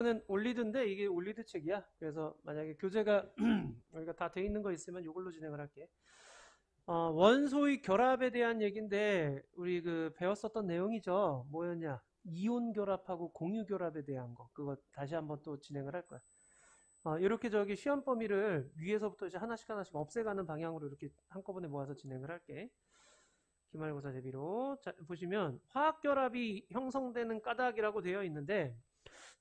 이거는 올리드인데 이게 올리드 책이야. 그래서 만약에 교재가 여기가 다 돼 있는 거 있으면 이걸로 진행을 할게. 원소의 결합에 대한 얘기인데 우리 그 배웠었던 내용이죠. 뭐였냐? 이온 결합하고 공유 결합에 대한 거. 그거 다시 한번 또 진행을 할 거야. 이렇게 저기 시험 범위를 위에서부터 이제 하나씩 없애가는 방향으로 이렇게 한꺼번에 모아서 진행을 할게. 기말고사 대비로. 자, 보시면 화학결합이 형성되는 까닭이라고 되어 있는데,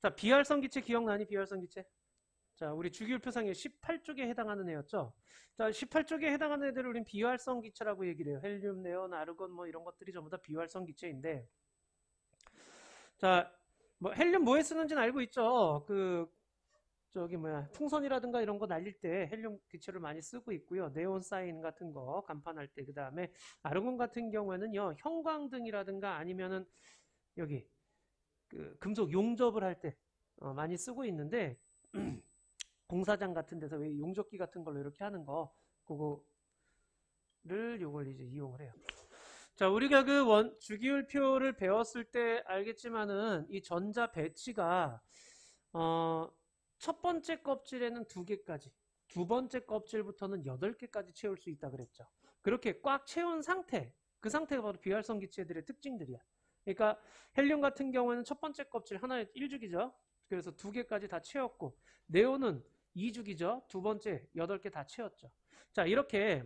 자, 비활성 기체 기억나니? 비활성 기체. 자, 우리 주기율표상에 18쪽에 해당하는 애였죠. 자, 18쪽에 해당하는 애들을 우린 비활성 기체라고 얘기를 해요. 헬륨, 네온, 아르곤 뭐 이런 것들이 전부 다 비활성 기체인데, 자, 뭐 헬륨 뭐에 쓰는지는 알고 있죠. 저기 뭐야, 풍선이라든가 이런 거 날릴 때 헬륨 기체를 많이 쓰고 있고요. 네온 사인 같은 거 간판할 때, 그 다음에 아르곤 같은 경우에는요, 형광등이라든가 아니면은 여기 그 금속 용접을 할 때 많이 쓰고 있는데 공사장 같은 데서 왜 용접기 같은 걸로 이렇게 하는 거 그거를 요걸 이제 이용을 해요. 자, 우리가 그 주기율표를 배웠을 때 알겠지만은 이 전자 배치가 첫 번째 껍질에는 2개까지, 두 번째 껍질부터는 8개까지 채울 수 있다 그랬죠. 그렇게 꽉 채운 상태, 그 상태가 바로 비활성 기체들의 특징들이야. 그러니까 헬륨 같은 경우에는 첫 번째 껍질 하나에 1주기죠. 그래서 2개까지 다 채웠고, 네온은 2주기죠. 두 번째 8개 다 채웠죠. 자, 이렇게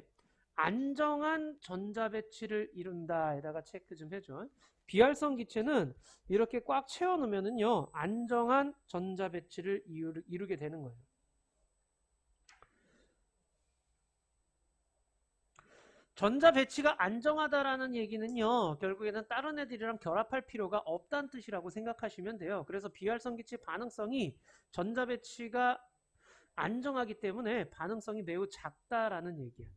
안정한 전자 배치를 이룬다. 에다가 체크 좀 해줘. 비활성 기체는 이렇게 꽉 채워놓으면은요, 안정한 전자 배치를 이루게 되는 거예요. 전자 배치가 안정하다라는 얘기는요, 결국에는 다른 애들이랑 결합할 필요가 없다는 뜻이라고 생각하시면 돼요. 그래서 비활성 기체 반응성이 전자 배치가 안정하기 때문에 반응성이 매우 작다라는 얘기야.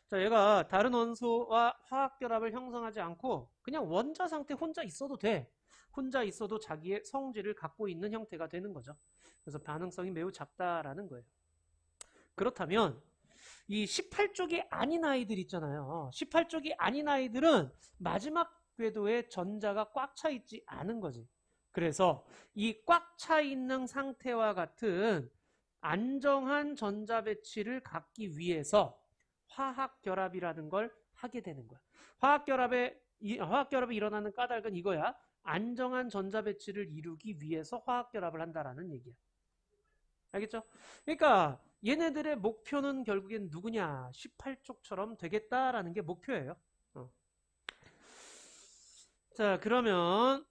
자, 얘가 다른 원소와 화학 결합을 형성하지 않고 그냥 원자 상태 혼자 있어도 돼. 혼자 있어도 자기의 성질을 갖고 있는 형태가 되는 거죠. 그래서 반응성이 매우 작다라는 거예요. 그렇다면 이 18쪽이 아닌 아이들 있잖아요. 18쪽이 아닌 아이들은 마지막 궤도에 전자가 꽉 차 있지 않은 거지. 그래서 이 꽉 차 있는 상태와 같은 안정한 전자 배치를 갖기 위해서 화학결합이라는 걸 하게 되는 거야. 화학결합이 일어나는 까닭은 이거야. 안정한 전자 배치를 이루기 위해서 화학결합을 한다라는 얘기야. 알겠죠? 그러니까 얘네들의 목표는 결국엔 누구냐? 18쪽처럼 되겠다라는 게 목표예요. 자, 그러면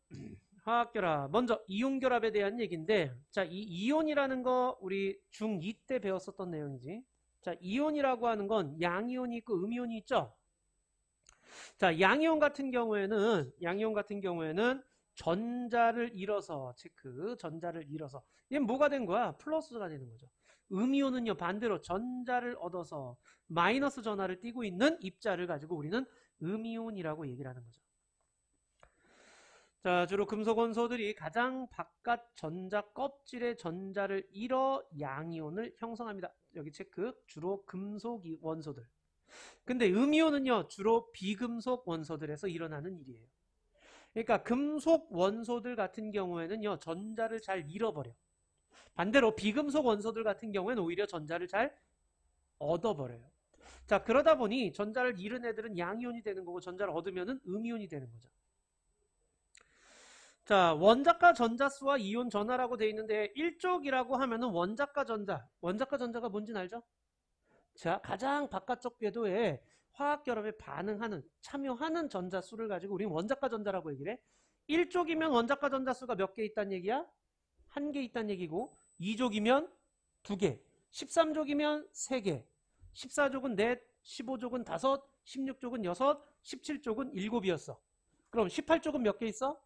화학결합. 먼저 이온결합에 대한 얘기인데, 자, 이 이온이라는 거 우리 중2 때 배웠었던 내용이지. 자, 이온이라고 하는 건 양이온이 있고 음이온이 있죠. 자, 양이온 같은 경우에는 전자를 잃어서 체크, 전자를 잃어서 얘는 뭐가 된 거야? 플러스가 되는 거죠. 음이온은요, 반대로 전자를 얻어서 마이너스 전하를 띠고 있는 입자를 가지고 우리는 음이온이라고 얘기를 하는 거죠. 자, 주로 금속 원소들이 가장 바깥 전자 껍질의 전자를 잃어 양이온을 형성합니다. 여기 체크. 주로 금속 원소들. 근데 음이온은요, 주로 비금속 원소들에서 일어나는 일이에요. 그러니까 금속 원소들 같은 경우에는요, 전자를 잘 잃어버려. 반대로 비금속 원소들 같은 경우에는 오히려 전자를 잘 얻어버려요. 자, 그러다 보니 전자를 잃은 애들은 양이온이 되는 거고 전자를 얻으면은 음이온이 되는 거죠. 자, 원자가 전자수와 이온 전하라고 되어 있는데 1쪽이라고 하면은 원자가 전자가 뭔지는 알죠? 자, 가장 바깥쪽 궤도에 화학결합에 반응하는, 참여하는 전자수를 가지고 우리는 원자가 전자라고 얘기를 해. 1쪽이면 원자가 전자수가 몇 개 있다는 얘기야? 1개 있다는 얘기고, 2족이면 2개, 13족이면 3개, 14족은 넷, 15족은 5, 16족은 6, 17족은 7이었어. 그럼 18족은 몇 개 있어?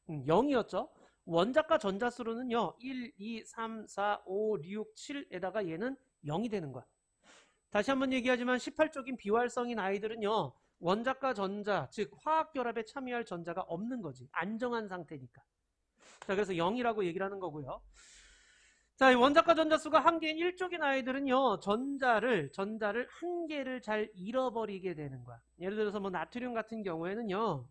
0이었죠. 원자가 전자수로는요, 1, 2, 3, 4, 5, 6, 7에다가 얘는 0이 되는 거야. 다시 한번 얘기하지만 18쪽인 비활성인 아이들은요, 원자과 전자, 즉 화학결합에 참여할 전자가 없는 거지. 안정한 상태니까. 자, 그래서 0이라고 얘기를 하는 거고요. 자, 이 원자과 전자수가 1개인 1쪽인 아이들은요, 전자를 1개를 잘 잃어버리게 되는 거야. 예를 들어서 뭐 나트륨 같은 경우에는요,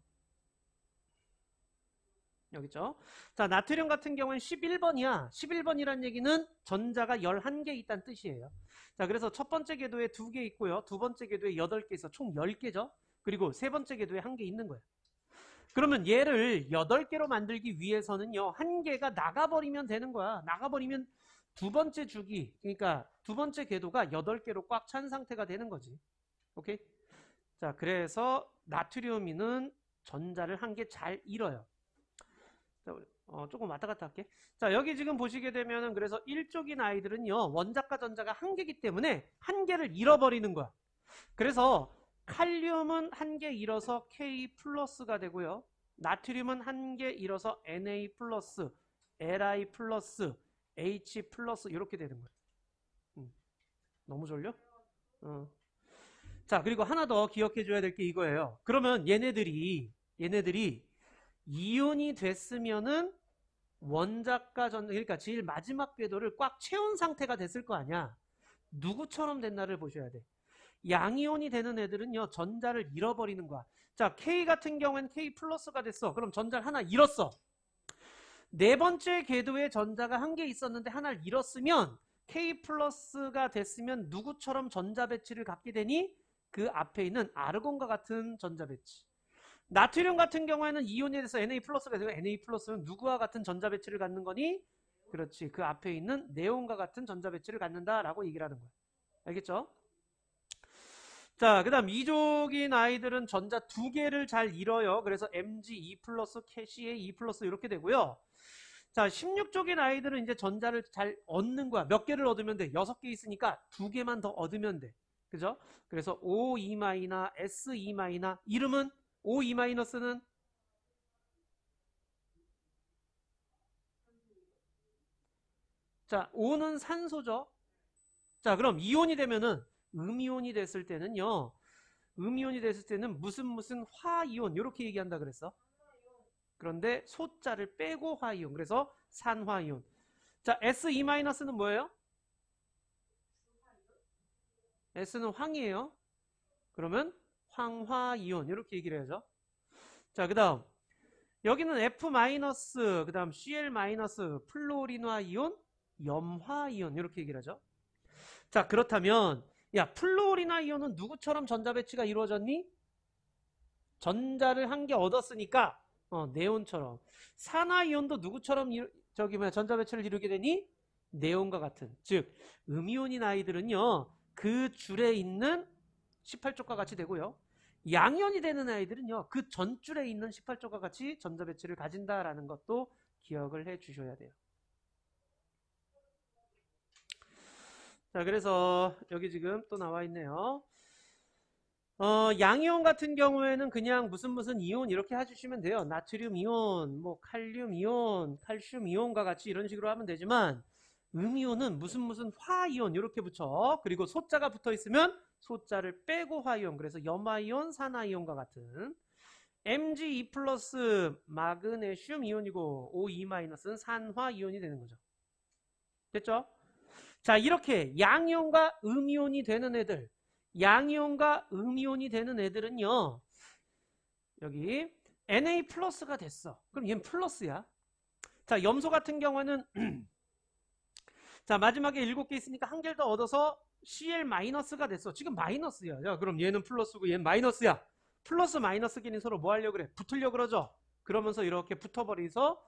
여기 있죠. 자, 나트륨 같은 경우는 11번이야. 11번이란 얘기는 전자가 11개 있다는 뜻이에요. 자, 그래서 첫 번째 궤도에 2개 있고요. 두 번째 궤도에 8개 있어. 총 10개죠. 그리고 세 번째 궤도에 1개 있는 거예요. 그러면 얘를 8개로 만들기 위해서는요. 1개가 나가버리면 되는 거야. 나가버리면 두 번째 주기, 그러니까 두 번째 궤도가 8개로 꽉 찬 상태가 되는 거지. 오케이? 자, 그래서 나트륨이는 전자를 1개 잘 잃어요. 자, 조금 왔다 갔다 할게. 자, 여기 지금 보시게 되면은 그래서 1쪽인 아이들은요. 원자과 전자가 1개이기 때문에 1개를 잃어버리는 거야. 그래서 칼륨은 1개 잃어서 K 플러스가 되고요. 나트륨은 1개 잃어서 Na 플러스, Li 플러스, H 플러스 이렇게 되는 거예요. 너무 졸려? 자, 그리고 하나 더 기억해 줘야 될 게 이거예요. 그러면 얘네들이 이온이 됐으면은 원자과 전, 그러니까 제일 마지막 궤도를 꽉 채운 상태가 됐을 거 아니야. 누구처럼 됐나를 보셔야 돼. 양이온이 되는 애들은요, 전자를 잃어버리는 거야. 자, K 같은 경우엔 K 플러스가 됐어. 그럼 전자를 하나 잃었어. 네 번째 궤도에 전자가 1개 있었는데 하나를 잃었으면 K 플러스가 됐으면 누구처럼 전자 배치를 갖게 되니? 그 앞에 있는 아르곤과 같은 전자 배치. 나트륨 같은 경우에는 이온이 돼서 Na 플러스가 되고 Na 플러스는 누구와 같은 전자 배치를 갖는 거니? 그렇지. 그 앞에 있는 네온과 같은 전자 배치를 갖는다라고 얘기를 하는 거야. 알겠죠? 자, 그 다음 2족인 아이들은 전자 2개를 잘 잃어요. 그래서 Mg2 플러스 Ca2 플러스 이렇게 되고요. 자, 16족인 아이들은 이제 전자를 잘 얻는 거야. 몇 개를 얻으면 돼? 6개 있으니까 2개만 더 얻으면 돼. 그죠? 그래서 O2 마이나 S2 마이나 이름은 O2 마이너스는 자, O는 산소죠. 자, 그럼 이온이 되면은 음이온이 됐을 때는요. 음이온이 됐을 때는 무슨 화이온 이렇게 얘기한다 그랬어. 그런데 소자를 빼고 화이온. 그래서 산화이온. 자, S2-는 뭐예요? S는 황이에요. 그러면 황화이온 이렇게 얘기를 해야죠. 자, 그 다음 여기는 F-, 그 다음 Cl-, 플로린화이온, 염화이온 이렇게 얘기를 하죠. 자, 그렇다면 야, 플로린화이온은 누구처럼 전자 배치가 이루어졌니? 전자를 1개 얻었으니까 네온처럼. 산화이온도 누구처럼 전자 배치를 이루게 되니? 네온과 같은. 즉 음이온인 아이들은요. 그 줄에 있는 18쪽과 같이 되고요. 양이온이 되는 아이들은요. 그 전줄에 있는 18쪽과 같이 전자 배치를 가진다라는 것도 기억을 해 주셔야 돼요. 자, 그래서 여기 지금 또 나와 있네요. 양이온 같은 경우에는 그냥 무슨 이온 이렇게 해주시면 돼요. 나트륨 이온, 뭐 칼륨 이온, 칼슘 이온과 같이 이런 식으로 하면 되지만 음이온은 무슨 화이온 이렇게 붙여. 그리고 소자가 붙어 있으면 소자를 빼고 화이온. 그래서 염화이온, 산화이온과 같은. Mg2 플러스 마그네슘 이온이고 O2-는 산화이온이 되는 거죠. 됐죠? 자, 이렇게 양이온과 음이온이 되는 애들, 양이온과 음이온이 되는 애들은요. 여기 Na 플러스가 됐어. 그럼 얘는 플러스야. 자, 염소 같은 경우에는 자, 마지막에 7개 있으니까 1개를 더 얻어서 Cl 마이너스가 됐어. 지금 마이너스야. 야, 그럼 얘는 플러스고 얘는 마이너스야. 플러스 마이너스끼리 서로 뭐 하려고 그래? 붙으려고 그러죠. 그러면서 이렇게 붙어버려서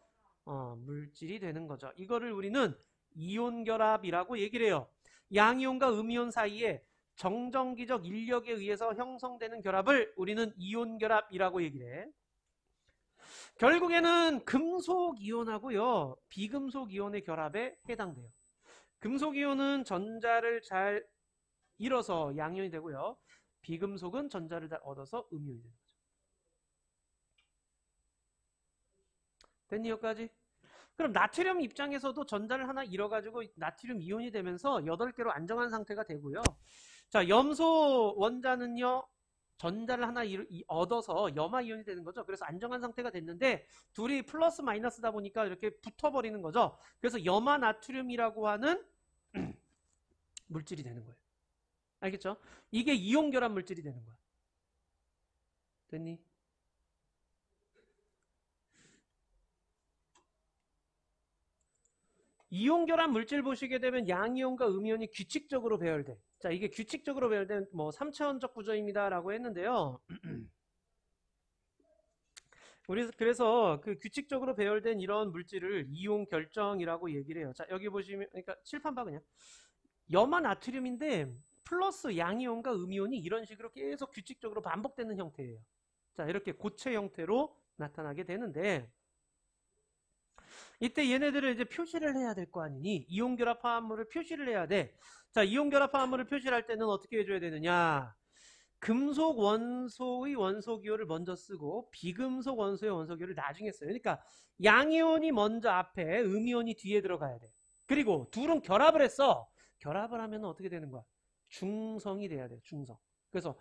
물질이 되는 거죠. 이거를 우리는 이온 결합이라고 얘기를 해요. 양이온과 음이온 사이에 정정기적 인력에 의해서 형성되는 결합을 우리는 이온 결합이라고 얘기를 해. 결국에는 금속 이온하고요. 비금속 이온의 결합에 해당돼요. 금속 이온은 전자를 잘 잃어서 양이온이 되고요. 비금속은 전자를 잘 얻어서 음이온이 되는 거죠. 됐니 여기까지? 그럼 나트륨 입장에서도 전자를 하나 잃어가지고 나트륨 이온이 되면서 8개로 안정한 상태가 되고요. 자, 염소 원자는요. 전자를 하나 얻어서 염화이온이 되는 거죠. 그래서 안정한 상태가 됐는데 둘이 플러스 마이너스다 보니까 이렇게 붙어버리는 거죠. 그래서 염화 나트륨이라고 하는 물질이 되는 거예요. 알겠죠? 이게 이온 결합 물질이 되는 거야. 됐니? 이온 결합 물질 보시게 되면 양이온과 음이온이 규칙적으로 배열돼. 자, 이게 규칙적으로 배열된 뭐 3차원적 구조입니다라고 했는데요. 우리 그래서 그 규칙적으로 배열된 이런 물질을 이온 결정이라고 얘기를 해요. 자, 여기 보시면 그러니까 칠판 봐 그냥. 염화 나트륨인데 플러스 양이온과 음이온이 이런 식으로 계속 규칙적으로 반복되는 형태예요. 자, 이렇게 고체 형태로 나타나게 되는데 이때 얘네들을 이제 표시를 해야 될 거 아니니 이온 결합 화합물을 표시를 해야 돼. 자, 이온 결합 화합물을 표시할 때는 어떻게 해줘야 되느냐? 금속 원소의 원소기호를 먼저 쓰고 비금속 원소의 원소기호를 나중에 써요. 그러니까 양이온이 먼저 앞에 음이온이 뒤에 들어가야 돼. 그리고 둘은 결합을 했어. 결합을 하면 어떻게 되는 거야? 중성이 돼야 돼. 중성. 그래서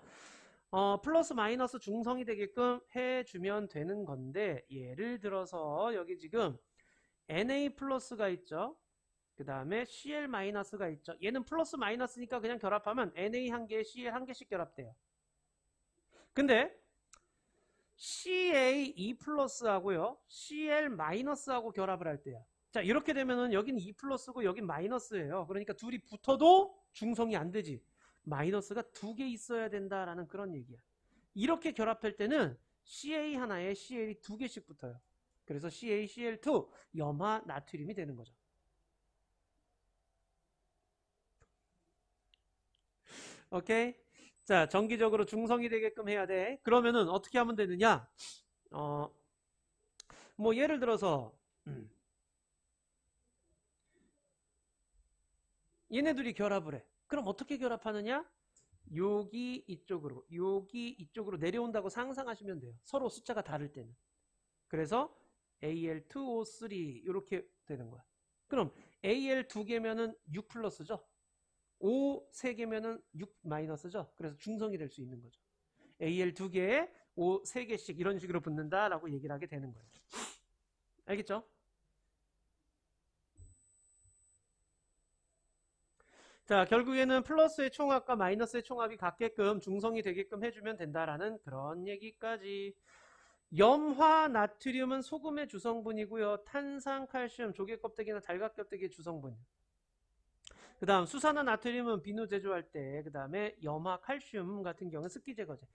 플러스 마이너스 중성이 되게끔 해주면 되는 건데 예를 들어서 여기 지금 Na 플러스가 있죠. 그 다음에 Cl 마이너스가 있죠. 얘는 플러스 마이너스니까 그냥 결합하면 Na 한 개, Cl 한 개씩 결합돼요. 근데 CA2 플러스하고요. CL 마이너스하고 결합을 할 때야. 자, 이렇게 되면은 여긴 2 플러스고 여긴 마이너스예요. 그러니까 둘이 붙어도 중성이 안 되지. 마이너스가 2개 있어야 된다라는 그런 얘기야. 이렇게 결합할 때는 CA 하나에 CL이 2개씩 붙어요. 그래서 CaCl2 염화 나트륨이 되는 거죠. 오케이? 자, 정기적으로 중성이 되게끔 해야 돼. 그러면은 어떻게 하면 되느냐? 뭐 예를 들어서 얘네들이 결합을 해. 그럼 어떻게 결합하느냐? 여기 이쪽으로, 여기 이쪽으로 내려온다고 상상하시면 돼요. 서로 숫자가 다를 때는. 그래서 Al2O3 이렇게 되는 거야. 그럼 Al 2개면은 6 플러스죠. O 3개면은 6 마이너스죠. 그래서 중성이 될 수 있는 거죠. Al 2개에 O 3개씩 이런 식으로 붙는다라고 얘기를 하게 되는 거예요. 알겠죠? 자, 결국에는 플러스의 총합과 마이너스의 총합이 같게끔 중성이 되게끔 해주면 된다라는 그런 얘기까지. 염화 나트륨은 소금의 주성분이고요. 탄산, 칼슘, 조개 껍데기나 달걀 껍데기의 주성분. 그 다음 수산화 나트륨은 비누 제조할 때, 그 다음에 염화 칼슘 같은 경우는 습기 제거제.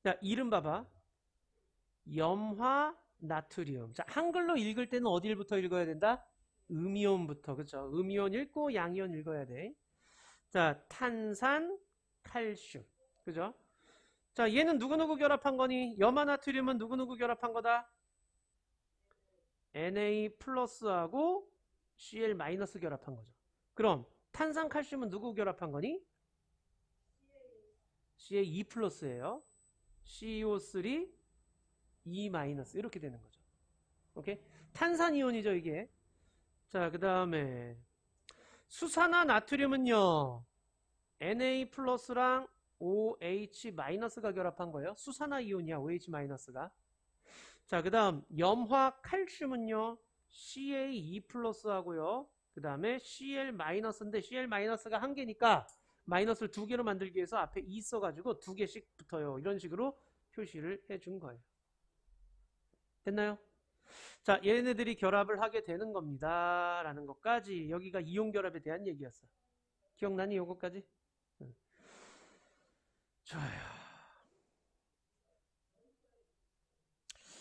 자, 이름 봐봐. 염화 나트륨. 자, 한글로 읽을 때는 어디부터 읽어야 된다? 음이온부터. 그쵸? 음이온 읽고 양이온 읽어야 돼. 자, 탄산, 칼슘. 그죠? 자, 얘는 누구누구 결합한 거니? 염화 나트륨은 누구누구 결합한 거다? Na 플러스하고 Cl 마이너스 결합한 거죠. 그럼 탄산 칼슘은 누구 결합한 거니? Ca2 플러스예요. CO3 E 마이너스 이렇게 되는 거죠. 오케이? 탄산이온이죠 이게. 자, 그 다음에 수산화 나트륨은요. Na 플러스랑 OH 마이너스가 결합한 거예요. 수산화 이온이야 OH 마이너스가. 자, 그 다음 염화 칼슘은요. Ca2 플러스하고요. 그 다음에 Cl 마이너스인데 Cl 마이너스가 한 개니까 마이너스를 두 개로 만들기 위해서 앞에 2 써가지고 두 개씩 붙어요. 이런 식으로 표시를 해준 거예요. 됐나요? 자, 얘네들이 결합을 하게 되는 겁니다. 라는 것까지 여기가 이온 결합에 대한 얘기였어. 기억나니 요거까지? 응. 좋아요.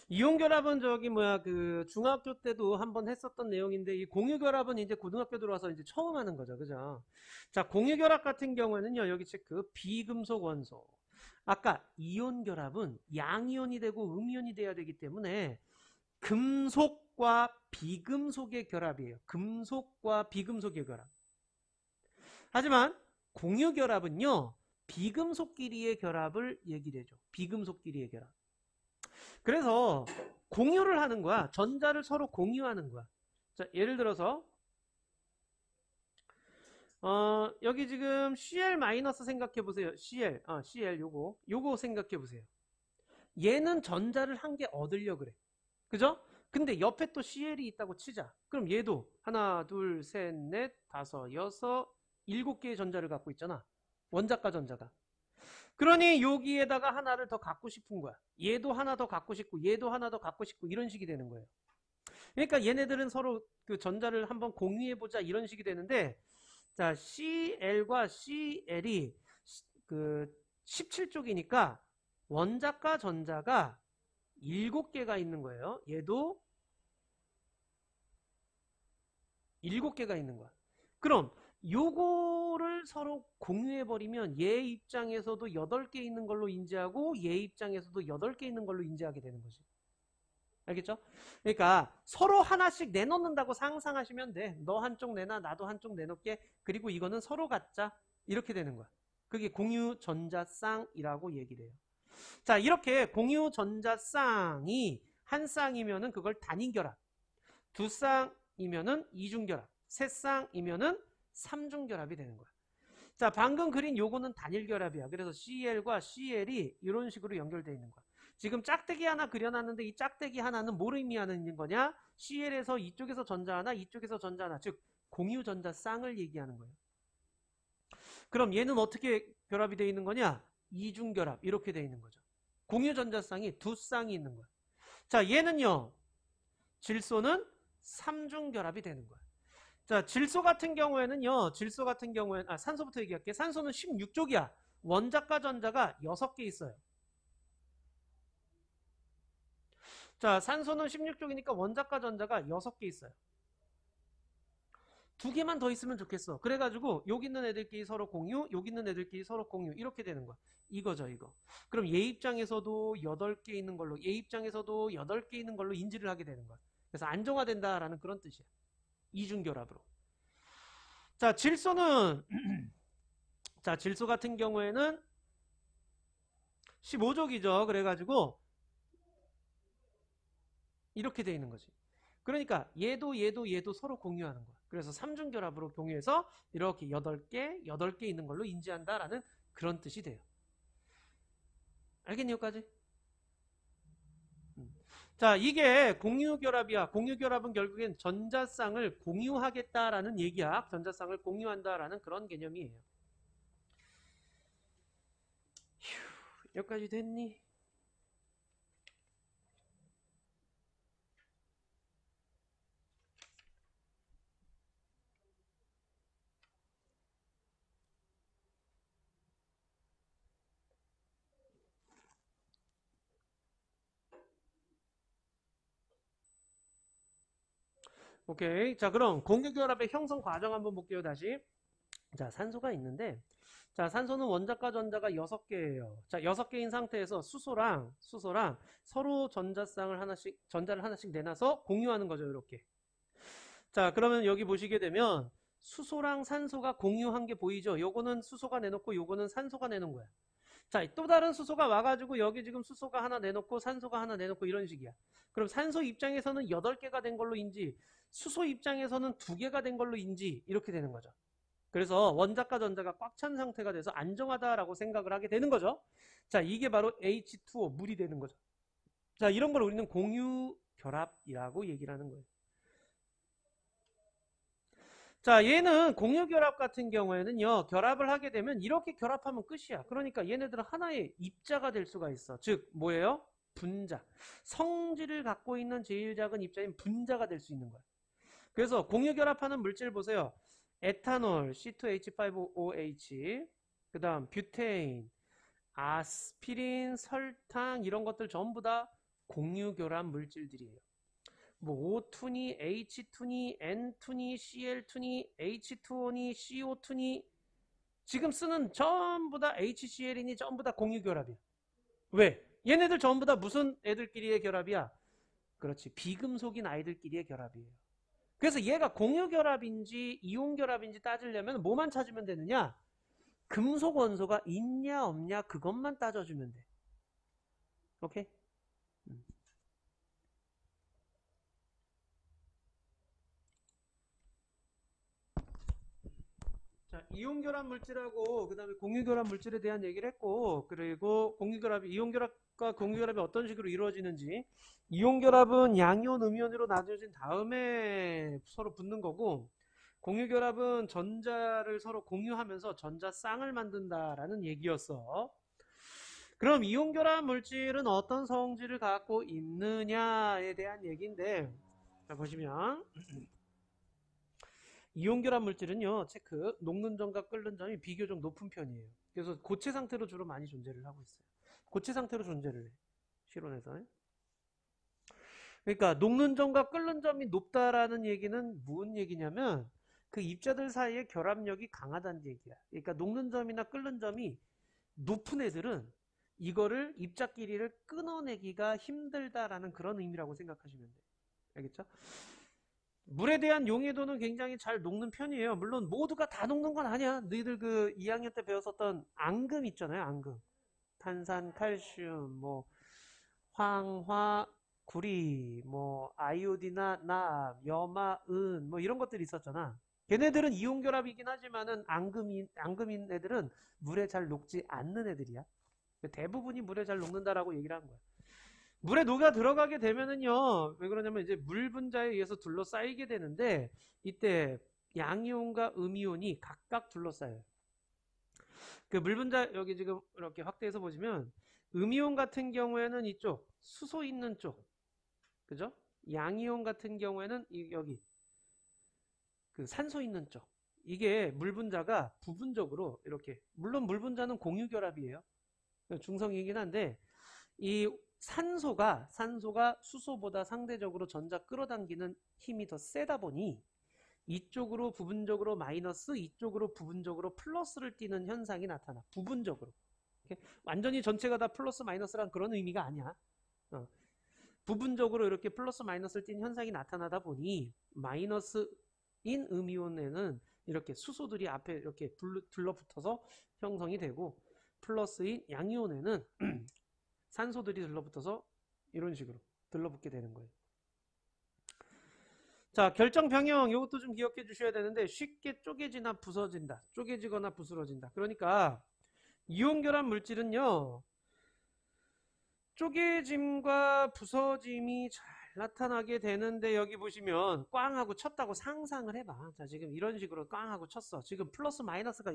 이온 결합은 저기 뭐야 그 중학교 때도 한번 했었던 내용인데 이 공유 결합은 이제 고등학교 들어와서 이제 처음 하는 거죠. 그죠? 자, 공유 결합 같은 경우에는요. 여기 체크 비금속 원소. 아까 이온 결합은 양이온이 되고 음이온이 돼야 되기 때문에 금속과 비금속의 결합이에요. 금속과 비금속의 결합. 하지만 공유 결합은요. 비금속끼리의 결합을 얘기를 해줘. 비금속끼리의 결합. 그래서 공유를 하는 거야. 전자를 서로 공유하는 거야. 자, 예를 들어서 여기 지금 Cl 마이너스 생각해 보세요. Cl 요거 생각해 보세요. 얘는 전자를 한 개 얻으려 그래. 그죠? 근데 옆에 또 CL이 있다고 치자. 그럼 얘도 하나, 둘, 셋, 넷, 다섯, 여섯, 7개의 전자를 갖고 있잖아. 원자과 전자가. 그러니 여기에다가 하나를 더 갖고 싶은 거야. 얘도 하나 더 갖고 싶고 얘도 하나 더 갖고 싶고 이런 식이 되는 거예요. 그러니까 얘네들은 서로 그 전자를 한번 공유해보자 이런 식이 되는데, 자, CL과 CL이 그 17쪽이니까 원자과 전자가 7개가 있는 거예요. 얘도 7개가 있는 거야. 그럼 요거를 서로 공유해버리면 얘 입장에서도 8개 있는 걸로 인지하고 얘 입장에서도 8개 있는 걸로 인지하게 되는 거지. 알겠죠? 그러니까 서로 하나씩 내놓는다고 상상하시면 돼. 너 한쪽 내놔, 나도 한쪽 내놓게. 그리고 이거는 서로 갖자. 이렇게 되는 거야. 그게 공유 전자쌍이라고 얘기를 해요. 자, 이렇게 공유 전자쌍이 한 쌍이면은 그걸 단위결합, 두 쌍이면은 이중결합, 세 쌍이면은 삼중결합이 되는 거야. 자, 방금 그린 요거는 단일결합이야. 그래서 CL과 CL이 이런 식으로 연결되어 있는 거야. 지금 짝대기 하나 그려놨는데 이 짝대기 하나는 뭘 의미하는 거냐? CL에서 이쪽에서 전자 하나, 이쪽에서 전자 하나, 즉 공유 전자 쌍을 얘기하는 거예요. 그럼 얘는 어떻게 결합이 되어 있는 거냐? 이중결합 이렇게 되어 있는 거죠. 공유 전자 쌍이 두 쌍이 있는 거야. 자, 얘는요. 질소는 삼중결합이 되는 거야. 자, 질소 같은 경우에는요. 산소부터 얘기할게. 산소는 16쪽이야. 원자과 전자가 6개 있어요. 자, 산소는 16쪽이니까 원자과 전자가 6개 있어요. 2개만 더 있으면 좋겠어. 그래가지고 여기 있는 애들끼리 서로 공유, 여기 있는 애들끼리 서로 공유 이렇게 되는 거야. 이거죠, 이거. 그럼 얘 입장에서도 8개 있는 걸로, 얘 입장에서도 8개 있는 걸로 인지를 하게 되는 거야. 그래서 안정화된다라는 그런 뜻이야. 이중결합으로. 자, 질소는 자, 질소 같은 경우에는 15족이죠. 그래가지고 이렇게 돼 있는 거지. 그러니까 얘도 서로 공유하는 거야. 그래서 삼중결합으로 공유해서 이렇게 8개 있는 걸로 인지한다라는 그런 뜻이 돼요. 알겠니, 여기까지? 자, 이게 공유결합이야. 공유결합은 결국엔 전자쌍을 공유하겠다라는 얘기야. 전자쌍을 공유한다라는 그런 개념이에요. 휴, 여기까지 됐니? 오케이. 자, 그럼 공유결합의 형성 과정 한번 볼게요, 다시. 자, 산소가 있는데, 자, 산소는 원자과 전자가 6개예요. 자, 6개인 상태에서 수소랑 서로 전자를 하나씩 내놔서 공유하는 거죠, 이렇게. 자, 그러면 여기 보시게 되면 수소랑 산소가 공유한 게 보이죠? 요거는 수소가 내놓고 요거는 산소가 내놓은 거야. 자, 또 다른 수소가 와가지고 여기 지금 수소가 하나 내놓고 산소가 하나 내놓고 이런 식이야. 그럼 산소 입장에서는 8개가 된 걸로 인지, 수소 입장에서는 2개가 된 걸로 인지 이렇게 되는 거죠. 그래서 원자과 전자가 꽉 찬 상태가 돼서 안정하다라고 생각을 하게 되는 거죠. 자, 이게 바로 H2O, 물이 되는 거죠. 자, 이런 걸 우리는 공유결합이라고 얘기를 하는 거예요. 자, 얘는 공유결합 같은 경우에는요, 결합을 하게 되면 이렇게 결합하면 끝이야. 그러니까 얘네들은 하나의 입자가 될 수가 있어. 즉, 뭐예요? 분자. 성질을 갖고 있는 제일 작은 입자인 분자가 될 수 있는 거야. 그래서 공유결합하는 물질 보세요. 에탄올, C2H5OH, 그 다음 뷰테인, 아스피린, 설탕 이런 것들 전부 다 공유결합 물질들이에요. 뭐 O2니, H2니, N2니, Cl2니, H2O니, CO2니 지금 쓰는 전부 다 HCl이니 전부 다 공유결합이야. 왜? 얘네들 전부 다 무슨 애들끼리의 결합이야? 그렇지. 비금속인 아이들끼리의 결합이에요. 그래서 얘가 공유결합인지 이온결합인지 따지려면 뭐만 찾으면 되느냐? 금속 원소가 있냐 없냐 그것만 따져주면 돼. 오케이? 자, 이온결합 물질하고 그 다음에 공유결합 물질에 대한 얘기를 했고, 그리고 이온결합과 공유결합이 어떤 식으로 이루어지는지. 이온결합은 양이온, 음이온으로 나눠진 다음에 서로 붙는 거고, 공유결합은 전자를 서로 공유하면서 전자쌍을 만든다라는 얘기였어. 그럼 이온결합 물질은 어떤 성질을 갖고 있느냐에 대한 얘기인데, 자, 보시면 이온결합 물질은요, 체크, 녹는 점과 끓는 점이 비교적 높은 편이에요. 그래서 고체 상태로 주로 많이 존재를 하고 있어요. 고체 상태로 존재를 해, 실온에서. 그러니까 녹는 점과 끓는 점이 높다라는 얘기는 무슨 얘기냐면 그 입자들 사이의 결합력이 강하다는 얘기야. 그러니까 녹는 점이나 끓는 점이 높은 애들은 이거를 입자끼리를 끊어내기가 힘들다라는 그런 의미라고 생각하시면 돼요. 알겠죠? 물에 대한 용해도는 굉장히 잘 녹는 편이에요. 물론 모두가 다 녹는 건 아니야. 너희들 그 2학년 때 배웠었던 앙금 있잖아요. 앙금. 탄산, 칼슘, 뭐 황화, 구리, 뭐 아이오디나 납, 염화, 은, 뭐 이런 것들이 있었잖아. 걔네들은 이온 결합이긴 하지만은 앙금인 애들은 물에 잘 녹지 않는 애들이야. 대부분이 물에 잘 녹는다라고 얘기를 한 거야. 물에 녹아 들어가게 되면은요, 왜 그러냐면 이제 물 분자에 의해서 둘러싸이게 되는데 이때 양이온과 음이온이 각각 둘러싸여요. 그 물 분자 여기 지금 이렇게 확대해서 보시면 음이온 같은 경우에는 이쪽 수소 있는 쪽, 그죠? 양이온 같은 경우에는 여기 그 산소 있는 쪽. 이게 물 분자가 부분적으로 이렇게, 물론 물 분자는 공유 결합이에요. 중성이긴 한데 이 산소가 수소보다 상대적으로 전자 끌어당기는 힘이 더 세다 보니 이쪽으로 부분적으로 마이너스, 이쪽으로 부분적으로 플러스를 띠는 현상이 나타나. 부분적으로. 완전히 전체가 다 플러스 마이너스란 그런 의미가 아니야. 부분적으로 이렇게 플러스 마이너스를 띠는 현상이 나타나다 보니 마이너스인 음이온에는 이렇게 수소들이 앞에 이렇게 둘러붙어서 형성이 되고, 플러스인 양이온에는 산소들이 들러붙어서 이런 식으로 들러붙게 되는 거예요. 자, 결정 병형 이것도 좀 기억해 주셔야 되는데 쉽게 쪼개지나 부서진다. 쪼개지거나 부스러진다. 그러니까 이온 결합 물질은요, 쪼개짐과 부서짐이 잘 나타나게 되는데 여기 보시면 꽝하고 쳤다고 상상을 해봐. 자, 지금 이런 식으로 꽝하고 쳤어. 지금 플러스 마이너스가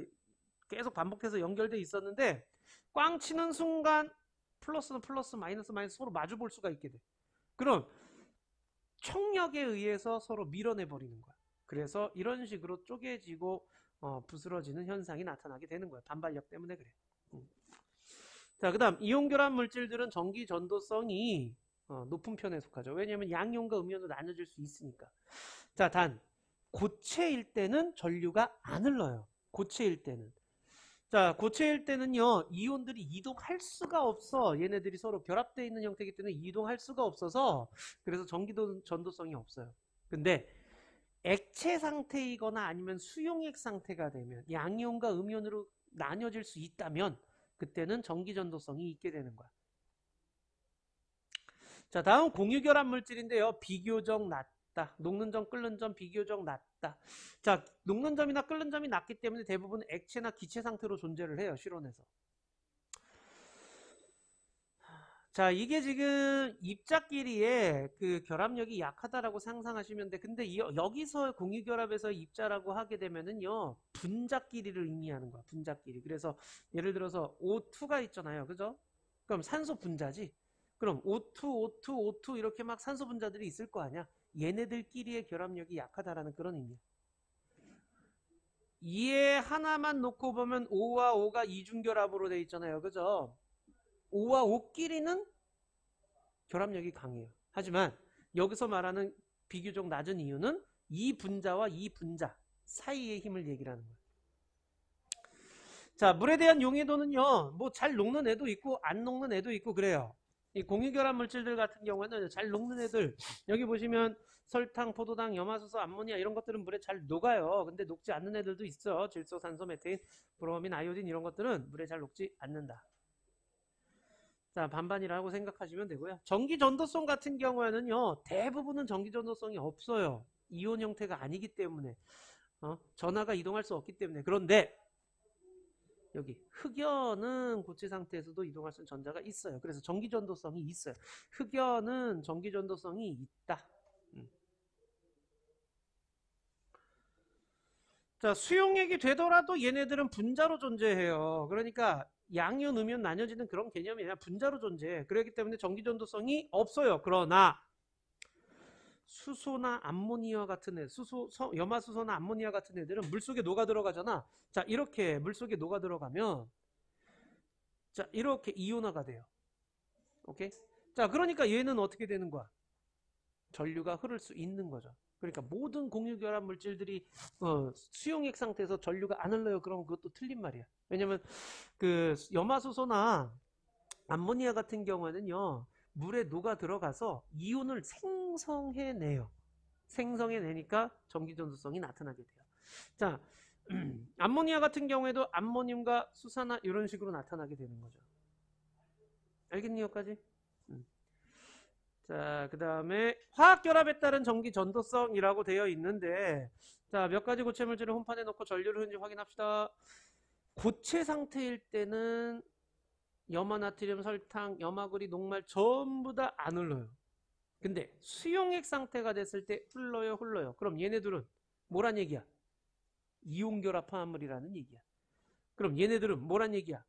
계속 반복해서 연결돼 있었는데 꽝 치는 순간 플러스는 플러스, 마이너스 마이너스 서로 마주 볼 수가 있게 돼. 그럼 총력에 의해서 서로 밀어내 버리는 거야. 그래서 이런 식으로 쪼개지고 부스러지는 현상이 나타나게 되는 거야. 반발력 때문에 그래. 자, 그 다음 이온 결합 물질들은 전기 전도성이 높은 편에 속하죠. 왜냐하면 양이온과 음이온으로 나눠질 수 있으니까. 자, 단 고체일 때는 전류가 안 흘러요. 고체일 때는. 자, 고체일 때는요, 이온들이 이동할 수가 없어. 얘네들이 서로 결합되어 있는 형태이기 때문에 이동할 수가 없어서, 그래서 전도성이 없어요. 근데 액체 상태이거나 아니면 수용액 상태가 되면 양이온과 음이온으로 나뉘어질 수 있다면 그때는 전기 전도성이 있게 되는 거야. 자, 다음 공유결합 물질인데요, 비교적 낮다. 녹는 점, 끓는 점 비교적 낮다. 자, 녹는 점이나 끓는 점이 낮기 때문에 대부분 액체나 기체 상태로 존재를 해요, 실온에서. 자, 이게 지금 입자끼리의 그 결합력이 약하다라고 상상하시면 돼. 근데 여기서 공유결합에서 입자라고 하게 되면은요, 분자끼리를 의미하는 거야, 분자끼리. 그래서 예를 들어서 O2가 있잖아요, 그죠? 그럼 산소 분자지. 그럼 O2, O2, O2 이렇게 막 산소 분자들이 있을 거 아니야. 얘네들끼리의 결합력이 약하다라는 그런 의미야. 얘 하나만 놓고 보면 O와 O가 이중결합으로 돼 있잖아요, 그죠? O와 O끼리는 결합력이 강해요. 하지만 여기서 말하는 비교적 낮은 이유는 이 분자와 이 분자 사이의 힘을 얘기를 하는 거예요. 자, 물에 대한 용해도는요, 뭐 잘 녹는 애도 있고 안 녹는 애도 있고 그래요. 이 공유결합 물질들 같은 경우에는 잘 녹는 애들, 여기 보시면 설탕, 포도당, 염화수소, 암모니아 이런 것들은 물에 잘 녹아요. 근데 녹지 않는 애들도 있어. 질소, 산소, 메테인, 브로민, 아이오딘 이런 것들은 물에 잘 녹지 않는다. 자, 반반이라고 생각하시면 되고요. 전기 전도성 같은 경우에는요, 대부분은 전기 전도성이 없어요. 이온 형태가 아니기 때문에. 전하가 이동할 수 없기 때문에. 그런데 여기 흑연은 고체 상태에서도 이동할 수 있는 전자가 있어요. 그래서 전기 전도성이 있어요. 흑연은 전기 전도성이 있다. 자, 수용액이 되더라도 얘네들은 분자로 존재해요. 그러니까 양이온, 음이온 나뉘어지는 그런 개념이 아니라 분자로 존재해. 그렇기 때문에 전기 전도성이 없어요. 그러나 수소나 암모니아 같은 애, 염화수소나 암모니아 같은 애들은 물속에 녹아 들어가잖아. 자, 이렇게 물속에 녹아 들어가면, 자, 이렇게 이온화가 돼요. 오케이? 자, 그러니까 얘는 어떻게 되는 거야? 전류가 흐를 수 있는 거죠. 그러니까 모든 공유결합 물질들이 수용액 상태에서 전류가 안 흘러요. 그러면 그것도 틀린 말이야. 왜냐면 그 염화수소나 암모니아 같은 경우에는요, 물에 녹아 들어가서 이온을 생성해내요. 생성해내니까 전기전도성이 나타나게 돼요. 자, 암모니아 같은 경우에도 암모늄과 수산화 이런 식으로 나타나게 되는 거죠. 알겠니, 여기까지? 자, 그 다음에 화학결합에 따른 전기전도성이라고 되어 있는데, 자, 몇 가지 고체 물질을 혼판해 놓고 전류를 흐르는지 확인합시다. 고체 상태일 때는 염화, 나트륨, 설탕, 염화구리, 녹말 전부 다 안 흘러요. 근데 수용액 상태가 됐을 때 흘러요. 그럼 얘네들은 뭐란 얘기야? 이온결합 화합물이라는 얘기야. 그럼 얘네들은 뭐란 얘기야?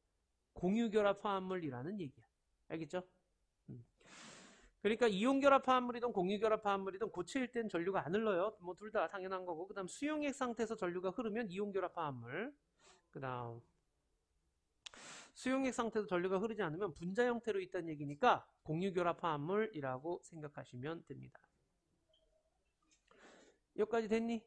공유결합 화합물이라는 얘기야. 알겠죠? 그러니까 이온결합 화합물이든 공유결합 화합물이든 고체일 땐 전류가 안 흘러요. 뭐 둘 다 당연한 거고. 그 다음 수용액 상태에서 전류가 흐르면 이온결합 화합물. 그 다음 수용액 상태에서 전류가 흐르지 않으면 분자 형태로 있다는 얘기니까 공유결합 화합물이라고 생각하시면 됩니다. 여기까지 됐니?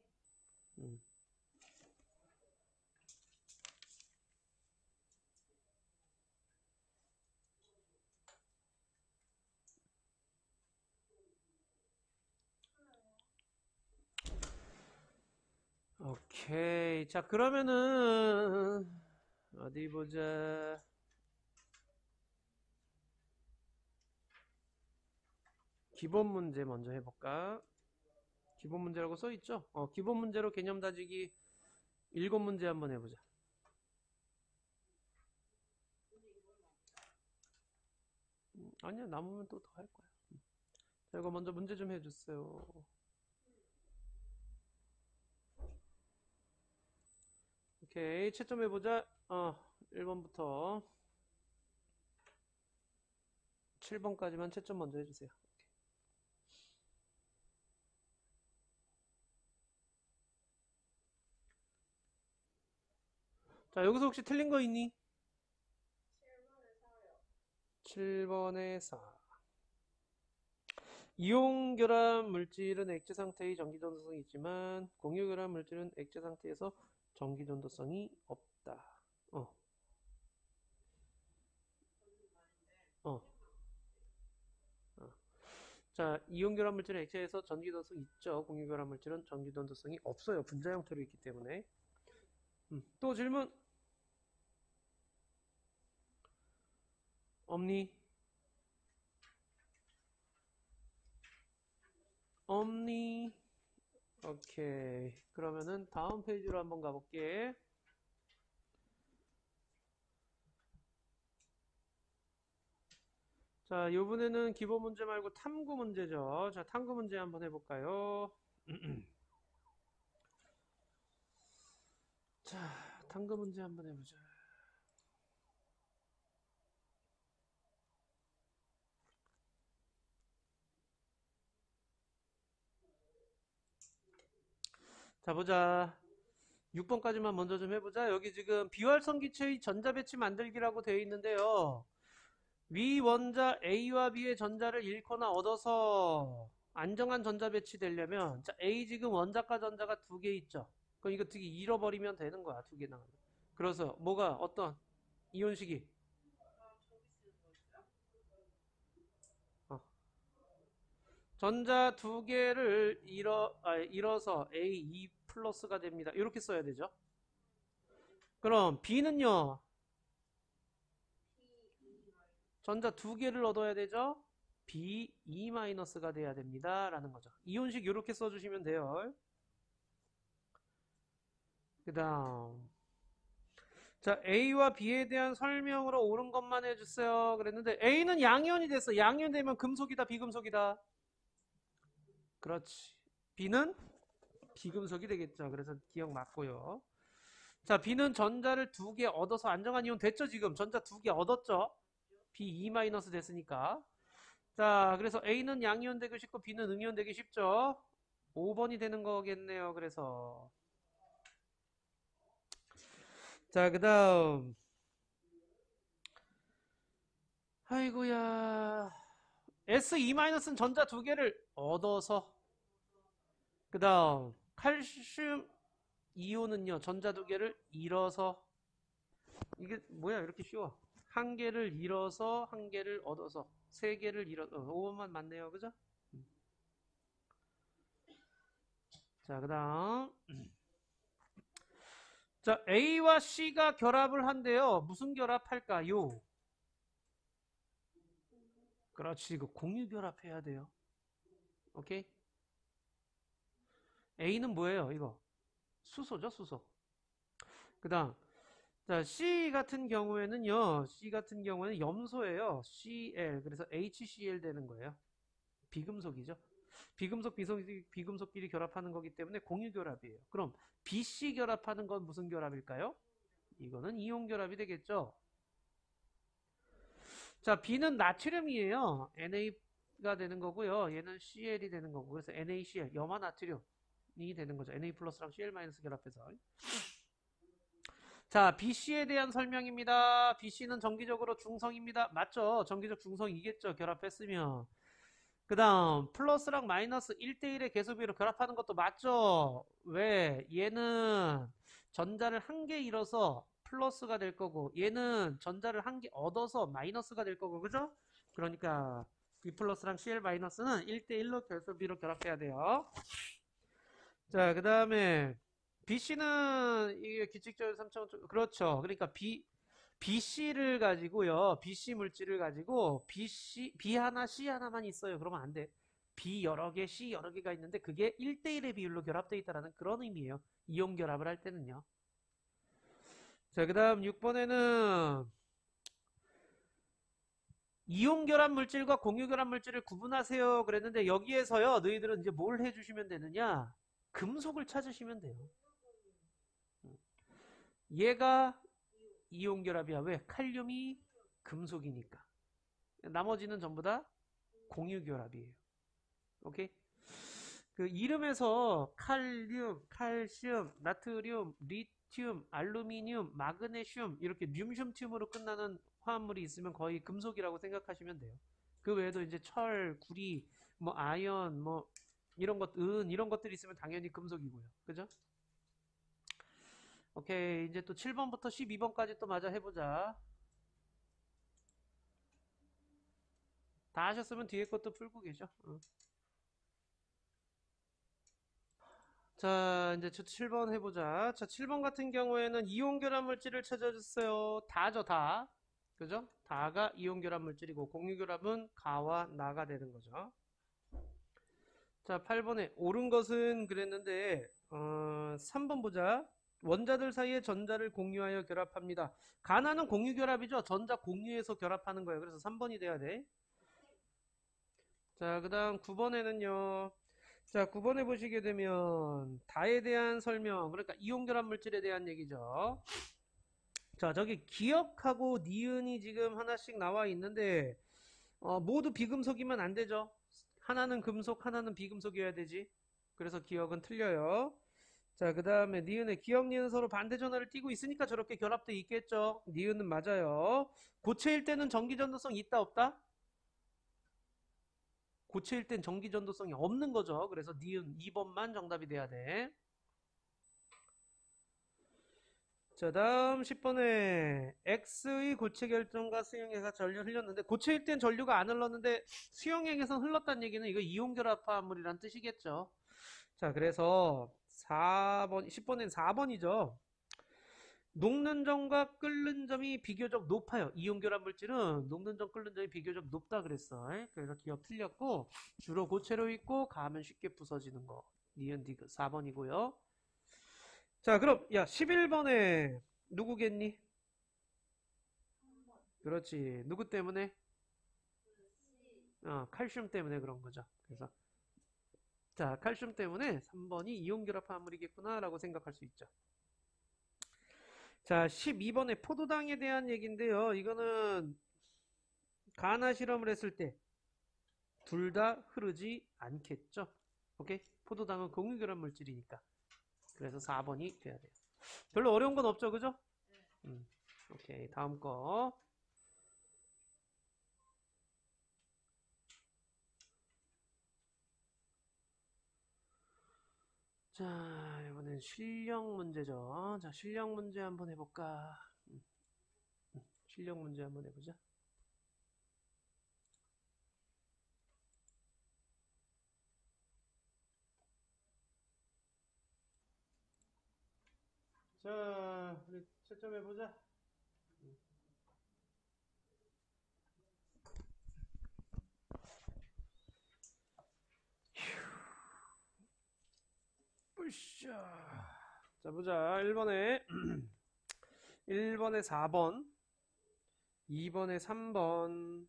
오케이. 자, 그러면은 어디 보자. 기본 문제 먼저 해볼까? 기본 문제라고 써있죠? 기본 문제로 개념 다지기 7문제 한번 해보자. 아니야, 남으면 또 더 할 거야. 자, 이거 먼저 문제 좀 해주세요. 오케이, 채점해보자. 1번부터 7번까지만 채점 먼저 해주세요. 자, 여기서 혹시 틀린 거 있니? 7번에 4. 이온결합 물질은 액체 상태의 전기전도성이 있지만 공유결합 물질은 액체 상태에서 전기전도성이 없다. 자, 이온결합 물질은 액체에서 전기전도성이 있죠. 공유결합 물질은 전기전도성이 없어요. 분자 형태로 있기 때문에. 또 질문? 없니? 없니? 오케이. 그러면은 다음 페이지로 한번 가볼게. 자, 요번에는 기본 문제 말고 탐구 문제죠. 자, 탐구 문제 한번 해볼까요? 자, 탐구 문제 한번 해보자. 자, 보자. 6번까지만 먼저 좀 해보자. 여기 지금 비활성기체의 전자배치 만들기라고 되어 있는데요. 위 원자 A와 B의 전자를 잃거나 얻어서 안정한 전자 배치되려면, 자, A 지금 원자과 전자가 2개 있죠. 그럼 이거 되게 잃어버리면 되는 거야. 2개 나가면. 그래서 뭐가 어떤 이온식이 전자 2개를 잃어서 A2 플러스가 됩니다. 이렇게 써야 되죠. 그럼 B는요. 전자 2개를 얻어야 되죠. B2-가 돼야 됩니다. 라는 거죠. 이온식 이렇게 써주시면 돼요. 그 다음 자, A와 B에 대한 설명으로 옳은 것만 해주세요. 그랬는데 A는 양이온이 됐어. 양이온 되면 금속이다, 비금속이다. 그렇지. B는 비금속이 되겠죠. 그래서 기억 맞고요. 자, B는 전자를 2개 얻어서 안정한 이온 됐죠. 지금 전자 2개 얻었죠. B2- 됐으니까. 자, 그래서 A는 양이온 되기 쉽고 B는 음이온 되기 쉽죠? 5번이 되는 거겠네요. 그래서 자, 그 다음 아이고야 S2-는 전자 두 개를 얻어서 그 다음 칼슘 이온은요 전자 두 개를 잃어서 이게 뭐야 이렇게 쉬워 한 개를 잃어서 한 개를 얻어서 세 개를 잃어 5번만 맞네요 그죠? 자, 그 다음 자 A와 C가 결합을 한대요. 무슨 결합할까요? 그렇지 이거 공유 결합해야 돼요. 오케이? A는 뭐예요 이거? 수소죠 수소. 그 다음 자 C 같은 경우에는요 C 같은 경우에는 염소예요. Cl 그래서 HCl 되는 거예요. 비금속이죠. 비금속끼리 결합하는 거기 때문에 공유 결합이에요. 그럼 BC 결합하는 건 무슨 결합일까요? 이거는 이온 결합이 되겠죠. 자 B는 나트륨이에요. NA가 되는 거고요. 얘는 CL이 되는 거고 그래서 NaCl 염화나트륨이 되는 거죠. Na 플러스랑 Cl 마이너스 결합해서 자 BC에 대한 설명입니다. BC는 정기적으로 중성입니다. 맞죠? 정기적 중성이겠죠. 결합했으면 그 다음 플러스랑 마이너스 1대1의 개수비로 결합하는 것도 맞죠? 왜? 얘는 전자를 한 개 잃어서 플러스가 될 거고 얘는 전자를 한 개 얻어서 마이너스가 될 거고 그죠? 그러니까 B 플러스랑 CL 마이너스는 1대1로 개수비로 결합해야 돼요. 자, 그 다음에 BC는 이게 규칙적인 3차원 그렇죠. 그러니까 BC를 가지고요. BC 물질을 가지고 B 하나 C 하나만 있어요. 그러면 안 돼. B 여러 개 C 여러 개가 있는데 그게 1대1의 비율로 결합되어 있다는 그런 의미예요. 이온 결합을 할 때는요. 자, 그 다음 6번에는 이온 결합 물질과 공유 결합 물질을 구분하세요. 그랬는데 여기에서요. 너희들은 이제 뭘 해주시면 되느냐? 금속을 찾으시면 돼요. 얘가 이온 결합이야. 왜? 칼륨이 금속이니까. 나머지는 전부 다 공유 결합이에요. 오케이? 그 이름에서 칼륨, 칼슘, 나트륨, 리튬, 알루미늄, 마그네슘 이렇게 뮴슘튬으로 끝나는 화합물이 있으면 거의 금속이라고 생각하시면 돼요. 그 외에도 이제 철, 구리, 뭐 아연, 뭐 이런 것, 은 이런 것들이 있으면 당연히 금속이고요. 그죠? 오케이. 이제 또 7번부터 12번까지 또 마저 해보자. 다 하셨으면 뒤에 것도 풀고 계셔. 자, 이제 7번 해보자. 자, 7번 같은 경우에는 이온 결합 물질을 찾아주세요. 다죠, 다. 그죠? 다가 이온 결합 물질이고, 공유 결합은 가와 나가 되는 거죠. 자, 8번에 옳은 것은 그랬는데, 3번 보자. 원자들 사이에 전자를 공유하여 결합합니다. 가나는 공유 결합이죠. 전자 공유해서 결합하는 거예요. 그래서 3번이 돼야 돼. 자, 그 다음 9번에는요. 자, 9번에 보시게 되면 다에 대한 설명, 그러니까 이온 결합 물질에 대한 얘기죠. 자, 저기 기억하고 니은이 지금 하나씩 나와 있는데 모두 비금속이면 안 되죠. 하나는 금속, 하나는 비금속이어야 되지. 그래서 기억은 틀려요. 자, 그 다음에 니은에 기억, 니은 서로 반대 전화를 띠고 있으니까 저렇게 결합돼 있겠죠. 니은은 맞아요. 고체일 때는 전기전도성 있다 없다? 고체일 땐 전기전도성이 없는 거죠. 그래서 니은 2번만 정답이 돼야 돼. 자, 다음 10번에 X의 고체 결정과 수용액가 전류 흘렸는데 고체일 땐 전류가 안 흘렀는데 수용액에서 흘렀다는 얘기는 이거 이온 결합 화합물이란 뜻이겠죠. 자, 그래서 4번 10번엔 4번이죠. 녹는 점과 끓는 점이 비교적 높아요. 이온 결합 물질은 녹는 점, 끓는 점이 비교적 높다 그랬어. 그래서 기억 틀렸고 주로 고체로 있고 가면 쉽게 부서지는 거. 니은 디귿 4번이고요. 자, 그럼 야 11번에 누구겠니? 그렇지. 누구 때문에? 칼슘 때문에 그런 거죠. 그래서 자, 칼슘 때문에 3번이 이온 결합 화합물이겠구나 라고 생각할 수 있죠. 자, 12번에 포도당에 대한 얘기인데요. 이거는 가나 실험을 했을 때 둘 다 흐르지 않겠죠. 오케이? 포도당은 공유결합 물질이니까. 그래서 4번이 돼야 돼요. 별로 어려운 건 없죠, 그죠? 오케이, 다음 거. 자, 이번엔 실력 문제죠. 자, 실력 문제 한번 해볼까? 실력 문제 한번 해보자. 자, 우리 채점해보자. 으쌰. 자, 보자. 1번에 1번에 4번, 2번에 3번.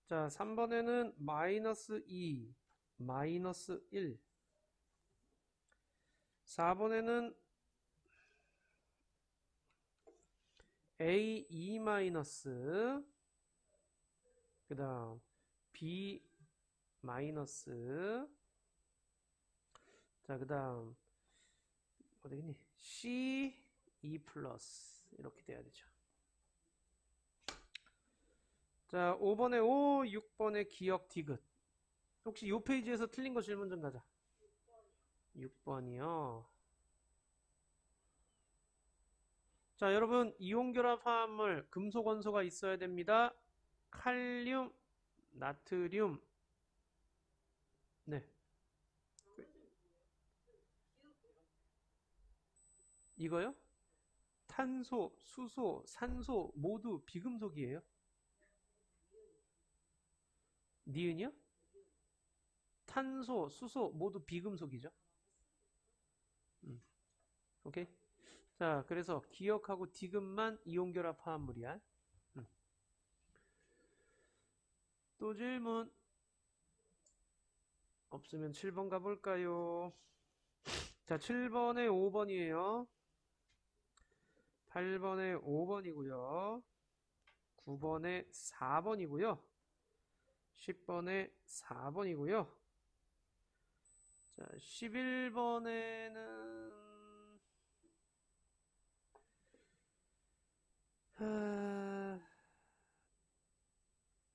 자, 3번에는 마이너스 2, 마이너스 1. 4번에는 A2 마이너스, 그 다음 B 마이너스, 자, 그 다음 어디니? C2 플러스 이렇게 돼야 되죠. 자, 5번에 O, 6번에 기억 디귿. 혹시 이 페이지에서 틀린 거 질문 좀 가자. 6번이요. 자, 여러분, 이온결합 화합물 금속 원소가 있어야 됩니다. 칼륨, 나트륨. 네. 이거요? 탄소, 수소, 산소 모두 비금속이에요. 니은이요? 탄소, 수소 모두 비금속이죠. 오케이? 자, 그래서 기억하고 디귿만 이온결합 화합물이야. 또 질문 없으면 7번 가볼까요? 자, 7번에 5번이에요. 8번에 5번이고요. 9번에 4번이고요. 10번에 4번이고요. 자, 11번에는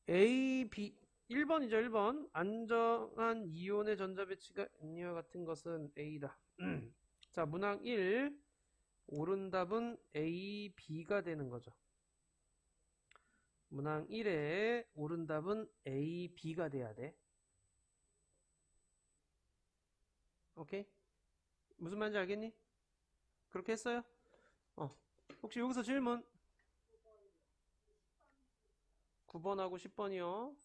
A, B 1번이죠. 1번 안정한 이온의 전자배치가 이와 같은 것은 A다. 자, 문항 1 옳은 답은 A, B가 되는 거죠. 문항 1에 옳은 답은 A, B가 돼야 돼. 오케이? 무슨 말인지 알겠니? 그렇게 했어요? 혹시 여기서 질문? 9번하고 10번이요.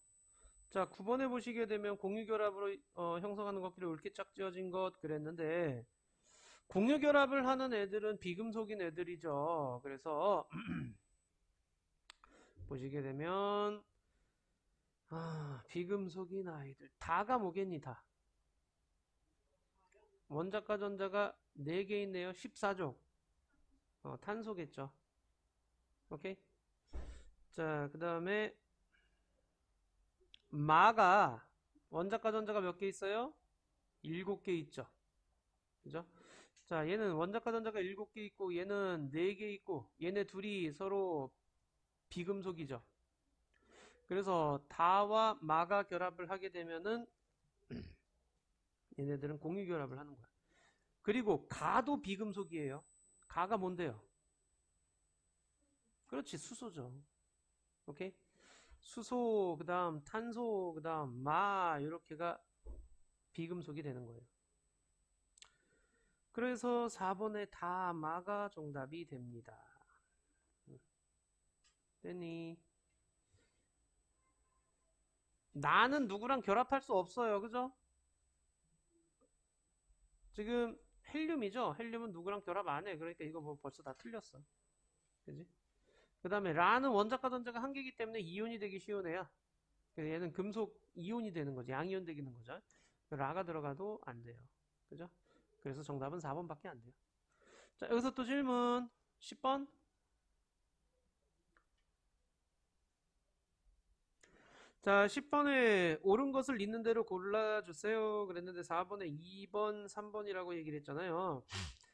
자, 9번에 보시게 되면 공유결합으로 형성하는 것끼리 옳게 짝지어진 것 그랬는데 공유결합을 하는 애들은 비금속인 애들이죠. 그래서 보시게 되면 비금속인 아이들 다가 뭐겠니? 다 원자과 전자가 4개 있네요. 14종 탄소겠죠. 오케이. 자, 그 다음에 마가 원자과 전자가 몇 개 있어요? 7개 있죠. 그죠? 자, 얘는 원자과 전자가 7개 있고 얘는 4개 있고 얘네 둘이 서로 비금속이죠. 그래서 다와 마가 결합을 하게 되면은 얘네들은 공유 결합을 하는 거야. 그리고 가도 비금속이에요. 가가 뭔데요? 그렇지, 수소죠. 오케이? 수소, 그 다음 탄소, 그 다음 마 이렇게가 비금속이 되는 거예요. 그래서 4번에 다 마가 정답이 됩니다. 됐니? 나는 누구랑 결합할 수 없어요. 그죠? 지금 헬륨이죠? 헬륨은 누구랑 결합 안 해. 그러니까 이거 뭐 벌써 다 틀렸어. 그지? 그 다음에 라는 원자과 전자가 한 개이기 때문에 이온이 되기 쉬운 애야. 그래서 얘는 금속 이온이 되는 거지. 양이온 되기는 거죠. 라가 들어가도 안 돼요. 그죠? 그래서 정답은 4번밖에 안 돼요. 자, 여기서 또 질문. 10번. 자, 10번에 옳은 것을 있는 대로 골라주세요. 그랬는데 4번에 2번, 3번이라고 얘기를 했잖아요.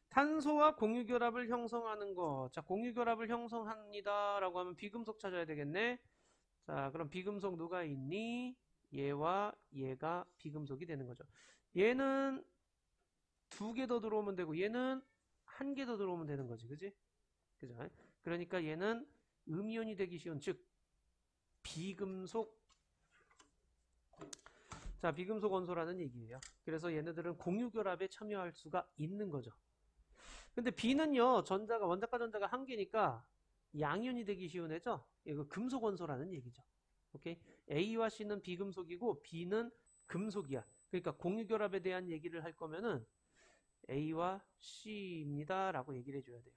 탄소와 공유결합을 형성하는 거. 자, 공유결합을 형성합니다. 라고 하면 비금속 찾아야 되겠네. 자, 그럼 비금속 누가 있니? 얘와 얘가 비금속이 되는 거죠. 얘는 2개 더 들어오면 되고, 얘는 1개 더 들어오면 되는 거지. 그지? 그죠? 그러니까 얘는 음이온이 되기 쉬운, 즉, 비금속, 자, 비금속 원소라는 얘기예요. 그래서 얘네들은 공유결합에 참여할 수가 있는 거죠. 근데 B는요, 전자가, 원자과 전자가 1개니까 양이온이 되기 쉬운 애죠? 이거 금속 원소라는 얘기죠. 오케이? A와 C는 비금속이고 B는 금속이야. 그러니까 공유결합에 대한 얘기를 할 거면은 A와 C입니다. 라고 얘기를 해줘야 돼요.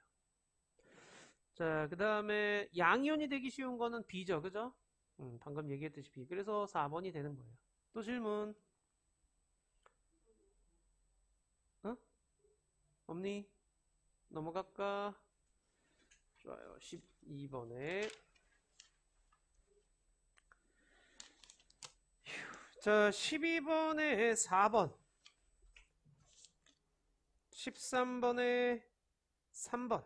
자, 그 다음에 양이온이 되기 쉬운 거는 B죠. 그죠? 방금 얘기했듯이 B. 그래서 4번이 되는 거예요. 또 질문. 어? 없니? 넘어갈까? 좋아요. 12번에. 자, 12번에 4번. 13번에 3번.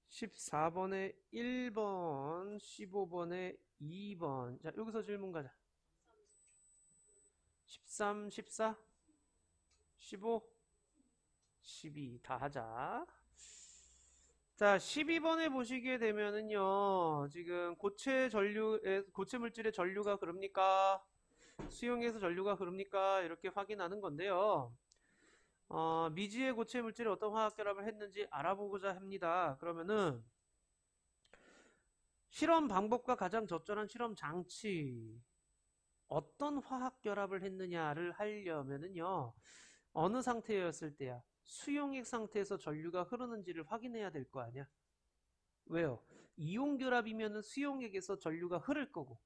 14번에 1번. 15번에 2번. 자, 여기서 질문 가자. 13, 14, 15, 12 다 하자. 자, 12번에 보시게 되면은요, 지금 고체 물질의 전류가 그럽니까? 수용해서 전류가 그럽니까? 이렇게 확인하는 건데요. 미지의 고체 물질이 어떤 화학 결합을 했는지 알아보고자 합니다. 그러면은 실험 방법과 가장 적절한 실험 장치, 어떤 화학 결합을 했느냐를 하려면은요, 어느 상태였을 때야? 수용액 상태에서 전류가 흐르는지를 확인해야 될 거 아니야? 왜요? 이온 결합이면 수용액에서 전류가 흐를 거고,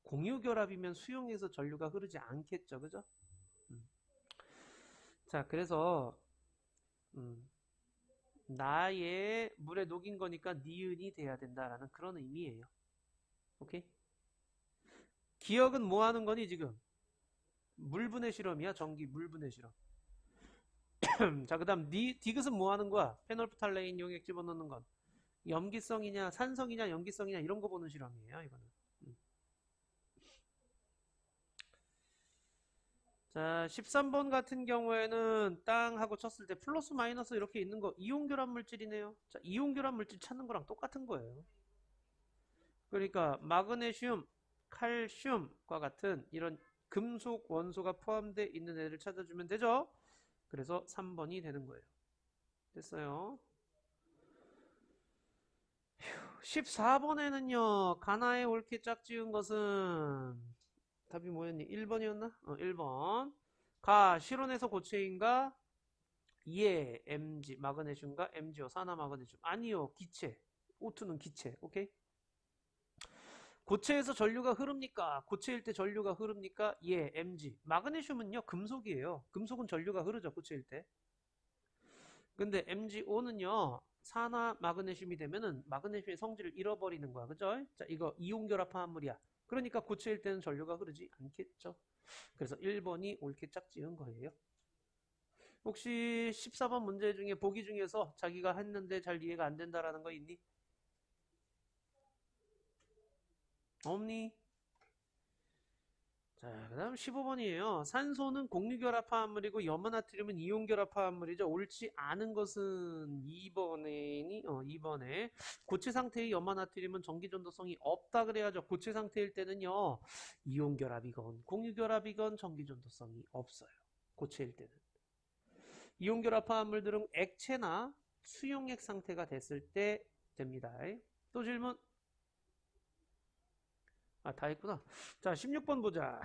공유 결합이면 수용액에서 전류가 흐르지 않겠죠, 그죠? 자, 그래서 나의 물에 녹인 거니까 니은이 돼야 된다라는 그런 의미예요. 오케이? 기억은 뭐 하는 거니 지금? 물분해 실험이야, 전기 물분해 실험. 자, 그 다음 디귿은 뭐 하는 거야? 페놀프탈레인 용액 집어넣는 건 염기성이냐 산성이냐 염기성이냐 이런 거 보는 실험이에요, 이거는. 자, 13번 같은 경우에는 땅 하고 쳤을 때 플러스 마이너스 이렇게 있는 거 이온 결합 물질이네요. 자, 이온 결합 물질 찾는 거랑 똑같은 거예요. 그러니까 마그네슘, 칼슘과 같은 이런 금속 원소가 포함되어 있는 애를 찾아주면 되죠. 그래서 3번이 되는 거예요. 됐어요. 14번에는요, 가나에 옳게 짝지은 것은 답이 뭐였니? 1번이었나? 1번. 가, 실온에서 고체인가? 예, Mg, 마그네슘과 Mg요, 산화 마그네슘. 아니요, 기체. O2는 기체. 오케이? 고체에서 전류가 흐릅니까? 고체일 때 전류가 흐릅니까? 예, Mg. 마그네슘은요, 금속이에요. 금속은 전류가 흐르죠, 고체일 때. 근데 MgO는요, 산화 마그네슘이 되면은 마그네슘의 성질을 잃어버리는 거야. 그죠? 자, 이거 이온 결합 화합물이야. 그러니까 고체일 때는 전류가 흐르지 않겠죠. 그래서 1번이 옳게 짝지은 거예요. 혹시 14번 문제 중에 보기 중에서 자기가 했는데 잘 이해가 안 된다라는 거 있니? 없니? 자, 그 다음 15번이에요. 산소는 공유결합 화합물이고 염화나트륨은 이온결합 화합물이죠. 옳지 않은 것은 2번에 고체 상태의 염화나트륨은 전기전도성이 없다 그래야죠. 고체 상태일 때는요, 이온결합이건 공유결합이건 전기전도성이 없어요. 고체일 때는. 이온결합 화합물들은 액체나 수용액 상태가 됐을 때 됩니다. 또 질문? 다 했구나. 자, 16번 보자.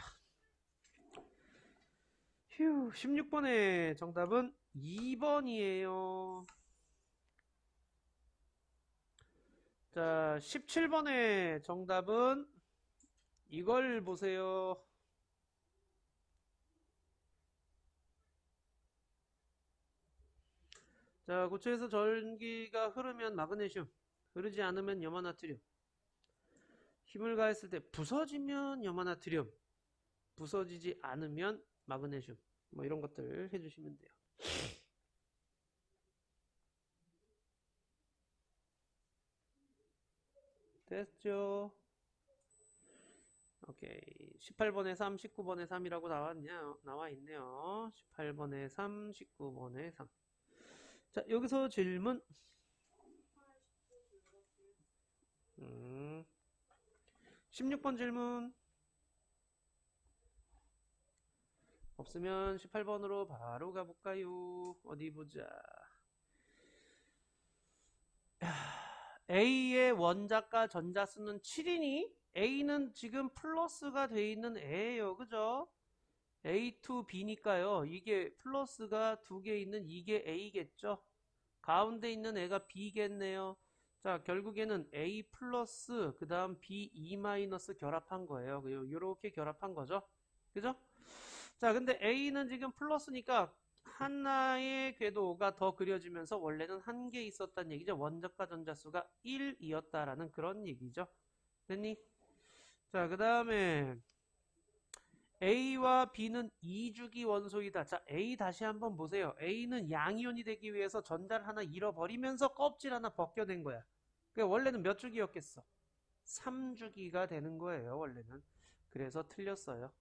휴, 16번의 정답은 2번이에요. 자, 17번의 정답은 이걸 보세요. 자, 고체에서 전기가 흐르면 마그네슘, 흐르지 않으면 염화나트륨. 힘을 가했을 때 부서지면 염화나트륨, 부서지지 않으면 마그네슘. 뭐 이런 것들 해주시면 돼요. 됐죠? 오케이. 18번에 3, 19번에 3이라고 나와 있네요. 18번에 3, 19번에 3. 자, 여기서 질문. 16번 질문. 없으면 18번으로 바로 가볼까요? 어디 보자. A의 원자과 전자수는 7이니 A는 지금 플러스가 돼 있는 애예요. 그죠? A2B니까요. 이게 플러스가 2개 있는 이게 A겠죠? 가운데 있는 애가 B겠네요. 자, 결국에는 A 플러스 그 다음 B2 마이너스 결합한 거예요. 요렇게 결합한 거죠. 그죠? 자, 근데 A는 지금 플러스니까 하나의 궤도가 더 그려지면서 원래는 한 개 있었다는 얘기죠. 원자과 전자수가 1이었다라는 그런 얘기죠. 됐니? 자, 그 다음에 A와 B는 2주기 원소이다. 자, A 다시 한번 보세요. A는 양이온이 되기 위해서 전자를 하나 잃어버리면서 껍질 하나 벗겨낸 거야. 그러니까 원래는 몇 주기였겠어? 3주기가 되는 거예요, 원래는. 그래서 틀렸어요.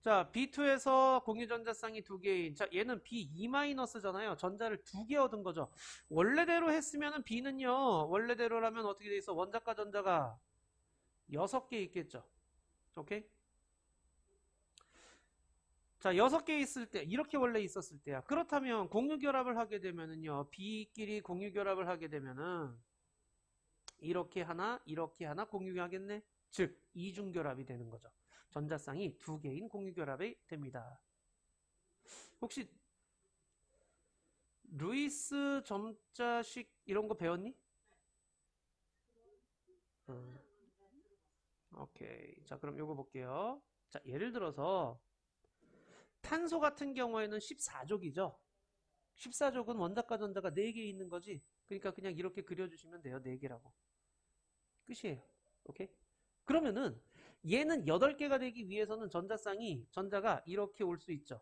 자, B2에서 공유전자쌍이 2개인, 자, 얘는 B2-잖아요. 전자를 2개 얻은 거죠. 원래대로 했으면 B는요, 원래대로라면 어떻게 돼 있어? 원자과 전자가 6개 있겠죠. 오케이? 자, 6개 있을 때, 이렇게 원래 있었을 때야. 그렇다면 공유결합을 하게 되면은요, B끼리 공유결합을 하게 되면은, 이렇게 하나 공유하겠네? 즉, 이중결합이 되는 거죠. 전자쌍이 2개인 공유결합이 됩니다. 혹시 루이스 점자식 이런 거 배웠니? 오케이. 자, 그럼 요거 볼게요. 자, 예를 들어서 탄소 같은 경우에는 14족이죠. 14족은 원자과 전자가 4개 있는 거지. 그러니까 그냥 이렇게 그려주시면 돼요. 4개라고. 끝이에요. 오케이? 그러면은 얘는 8개가 되기 위해서는 전자가 이렇게 올 수 있죠.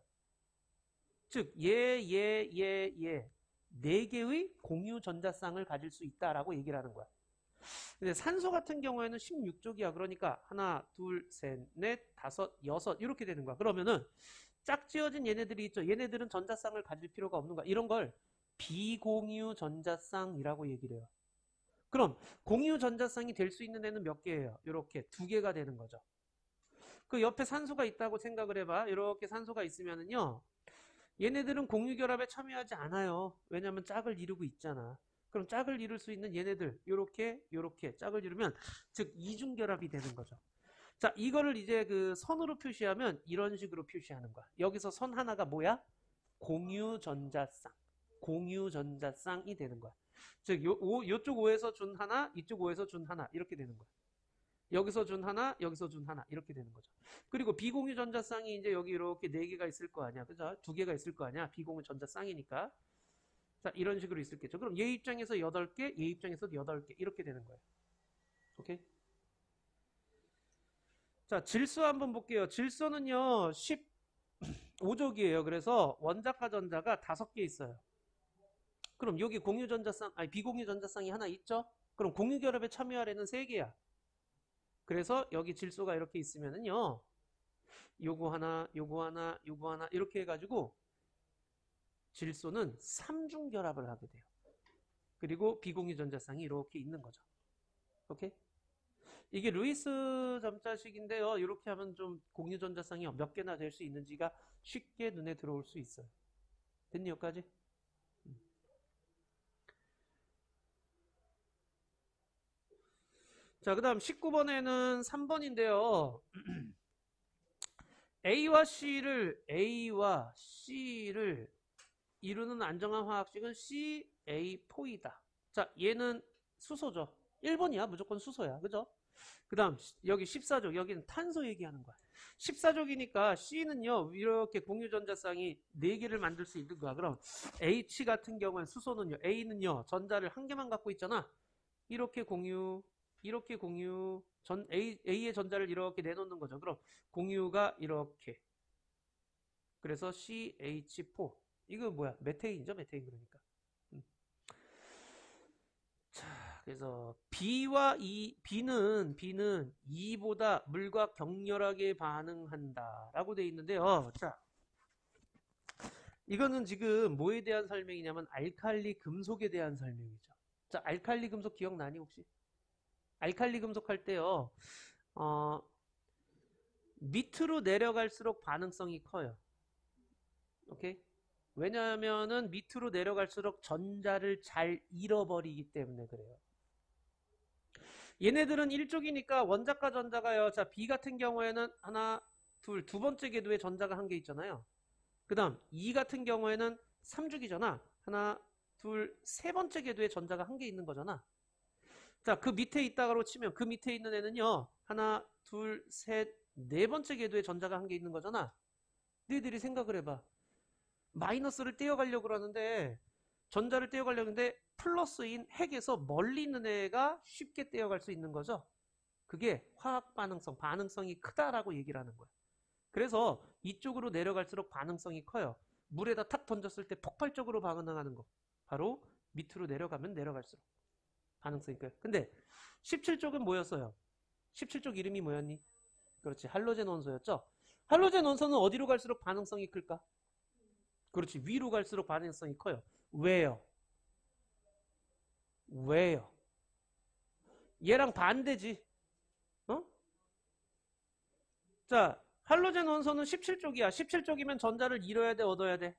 즉, 얘, 4개의 공유 전자쌍을 가질 수 있다라고 얘기를 하는 거야. 근데 산소 같은 경우에는 16족이야. 그러니까 하나, 둘, 셋, 넷, 다섯, 여섯 이렇게 되는 거야. 그러면은 짝지어진 얘네들이 있죠. 얘네들은 전자쌍을 가질 필요가 없는 거야. 이런 걸 비공유 전자쌍이라고 얘기를 해요. 그럼 공유 전자쌍이 될 수 있는 애는 몇 개예요? 이렇게 2개가 되는 거죠. 그 옆에 산소가 있다고 생각을 해봐. 이렇게 산소가 있으면은요. 얘네들은 공유결합에 참여하지 않아요. 왜냐면 짝을 이루고 있잖아. 그럼 짝을 이룰 수 있는 얘네들 요렇게 짝을 이루면 즉 이중결합이 되는 거죠. 자, 이거를 이제 그 선으로 표시하면 이런 식으로 표시하는 거야. 여기서 선 하나가 뭐야? 공유전자쌍이 되는 거야. 즉 요쪽 5에서 준 하나, 이쪽 5에서 준 하나 이렇게 되는 거야. 여기서 준 하나, 여기서 준 하나 이렇게 되는 거죠. 그리고 비공유 전자쌍이 이제 여기 이렇게 4개가 있을 거 아니야. 그죠? 2개가 있을 거 아니야. 비공유 전자쌍이니까. 자, 이런 식으로 있을겠죠. 그럼 얘 입장에서 8개, 얘 입장에서 8개 이렇게 되는 거예요. 오케이? 자, 질소 한번 볼게요. 질소는요. 15족이에요. 그래서 원자과 전자가 5개 있어요. 그럼 여기 공유 전자쌍, 아니 비공유 전자쌍이 하나 있죠? 그럼 공유 결합에 참여할 애는 3개야. 그래서 여기 질소가 이렇게 있으면은요. 요거 하나 이렇게 해가지고 질소는 3중 결합을 하게 돼요. 그리고 비공유 전자쌍이 이렇게 있는 거죠. 오케이? 이게 루이스 점자식인데요. 이렇게 하면 좀 공유 전자쌍이 몇 개나 될 수 있는지가 쉽게 눈에 들어올 수 있어요. 됐니 여기까지? 자, 그 다음 19번에는 3번인데요. A와 C를 이루는 안정한 화학식은 CA4이다. 자, 얘는 수소죠. 1번이야. 무조건 수소야. 그죠? 그 다음 여기 14족. 여기는 탄소 얘기하는 거야. 14족이니까 C는요. 이렇게 공유전자쌍이 4개를 만들 수 있는 거야. 그럼 H 같은 경우는 수소는요. A는요. 전자를 1개만 갖고 있잖아. 이렇게 공유 이렇게 공유 A의 전자를 이렇게 내놓는 거죠. 그럼 공유가 이렇게. 그래서 CH4. 이거 뭐야? 메테인이죠, 메테인 그러니까. 음. 자, 그래서 B는 2보다 물과 격렬하게 반응한다라고 돼 있는데요. 자, 이거는 지금 뭐에 대한 설명이냐면 알칼리 금속에 대한 설명이죠. 자, 알칼리 금속 기억나니 혹시? 알칼리 금속 할 때요. 어, 밑으로 내려갈수록 반응성이 커요. 오케이? 왜냐하면은 밑으로 내려갈수록 전자를 잘 잃어버리기 때문에 그래요. 얘네들은 일쪽이니까 원자과 전자가요. 자, B 같은 경우에는 하나, 둘, 두 번째 궤도에 전자가 한 개 있잖아요. 그 다음 E 같은 경우에는 3주기잖아. 하나, 둘, 세 번째 궤도에 전자가 한 개 있는 거잖아. 자, 그 밑에 있다가로 치면 그 밑에 있는 애는요. 하나, 둘, 셋, 네 번째 궤도에 전자가 한 개 있는 거잖아. 너희들이 생각을 해봐. 마이너스를 떼어가려고 그러는데 전자를 떼어가려고 하는데 플러스인 핵에서 멀리 있는 애가 쉽게 떼어갈 수 있는 거죠. 그게 화학 반응성, 반응성이 크다라고 얘기를 하는 거야. 그래서 이쪽으로 내려갈수록 반응성이 커요. 물에다 탁 던졌을 때 폭발적으로 반응하는 거. 바로 밑으로 내려가면 내려갈수록 반응성이 커요. 근데 17쪽은 뭐였어요? 17쪽 이름이 뭐였니? 그렇지. 할로젠 원소였죠? 할로젠 원소는 어디로 갈수록 반응성이 클까? 그렇지. 위로 갈수록 반응성이 커요. 왜요? 왜요? 얘랑 반대지. 어? 자, 할로젠 원소는 17쪽이야. 17쪽이면 전자를 잃어야 돼, 얻어야 돼?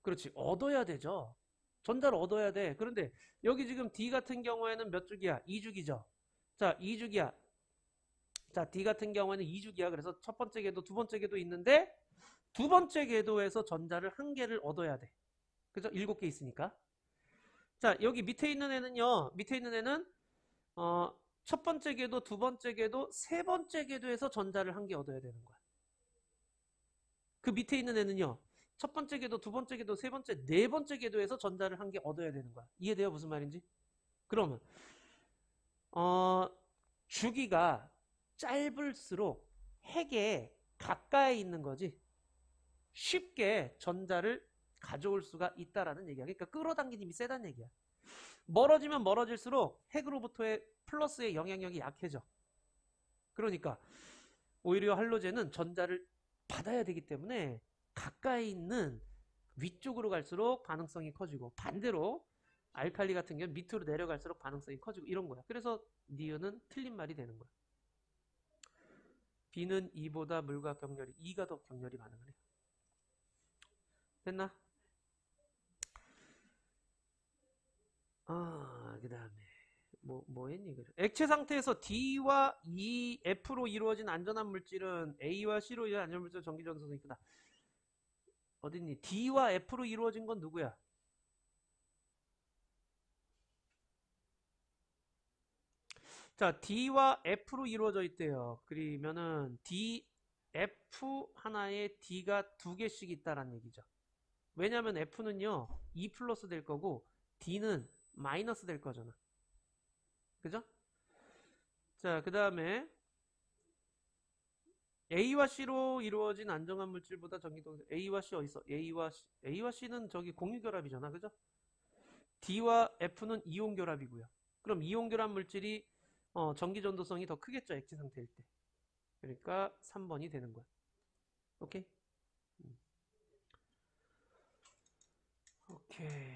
그렇지. 얻어야 되죠. 전자를 얻어야 돼. 그런데 여기 지금 D 같은 경우에는 몇 주기야? 2주기죠. 자, 2주기야. 자, D 같은 경우에는 2주기야. 그래서 첫 번째 궤도, 두 번째 궤도 있는데 두 번째 궤도에서 전자를 한 개를 얻어야 돼. 그죠? 7개 있으니까. 자, 여기 밑에 있는 애는요. 밑에 있는 애는 첫 번째 궤도, 두 번째 궤도, 세 번째 궤도에서 전자를 한 개 얻어야 되는 거야. 그 밑에 있는 애는요. 첫 번째 궤도, 두 번째 궤도, 세 번째, 네 번째 궤도에서 전자를 한 개 얻어야 되는 거야. 이해돼요? 무슨 말인지? 그러면 어, 주기가 짧을수록 핵에 가까이 있는 거지. 쉽게 전자를 가져올 수가 있다라는 얘기야. 그러니까 끌어당기는 힘이 세다는 얘기야. 멀어지면 멀어질수록 핵으로부터의 플러스의 영향력이 약해져. 그러니까 오히려 할로젠은 전자를 받아야 되기 때문에 가까이 있는 위쪽으로 갈수록 반응성이 커지고 반대로 알칼리 같은 경우는 밑으로 내려갈수록 반응성이 커지고 이런 거야. 그래서 니은은 틀린 말이 되는 거야. B는 2보다 물과 격렬히 2가 더 격렬히 반응을 해. 됐나? 그 다음에 뭐 했니? 그래. 액체 상태에서 D와 E, F로 이루어진 안전한 물질은 A와 C로 이루어진 안전한 물질은 전기 전선이 크다. 어딨니? D와 F로 이루어진 건 누구야? 자, D와 F로 이루어져 있대요. 그러면은 D, F 하나에 D가 두 개씩 있다라는 얘기죠. 왜냐면 F는요, E 플러스 될 거고 D는 마이너스 될 거잖아. 그죠? 자, 그 다음에 A와 C로 이루어진 안정한 물질보다 전기동력 A와 C 어디 있어? A와 C는 저기 공유결합이잖아. 그죠? D와 F는 이온결합이고요. 그럼 이온결합 물질이 전기전도성이 더 크겠죠. 액체 상태일 때. 그러니까 3번이 되는 거야. 오케이? 오케이.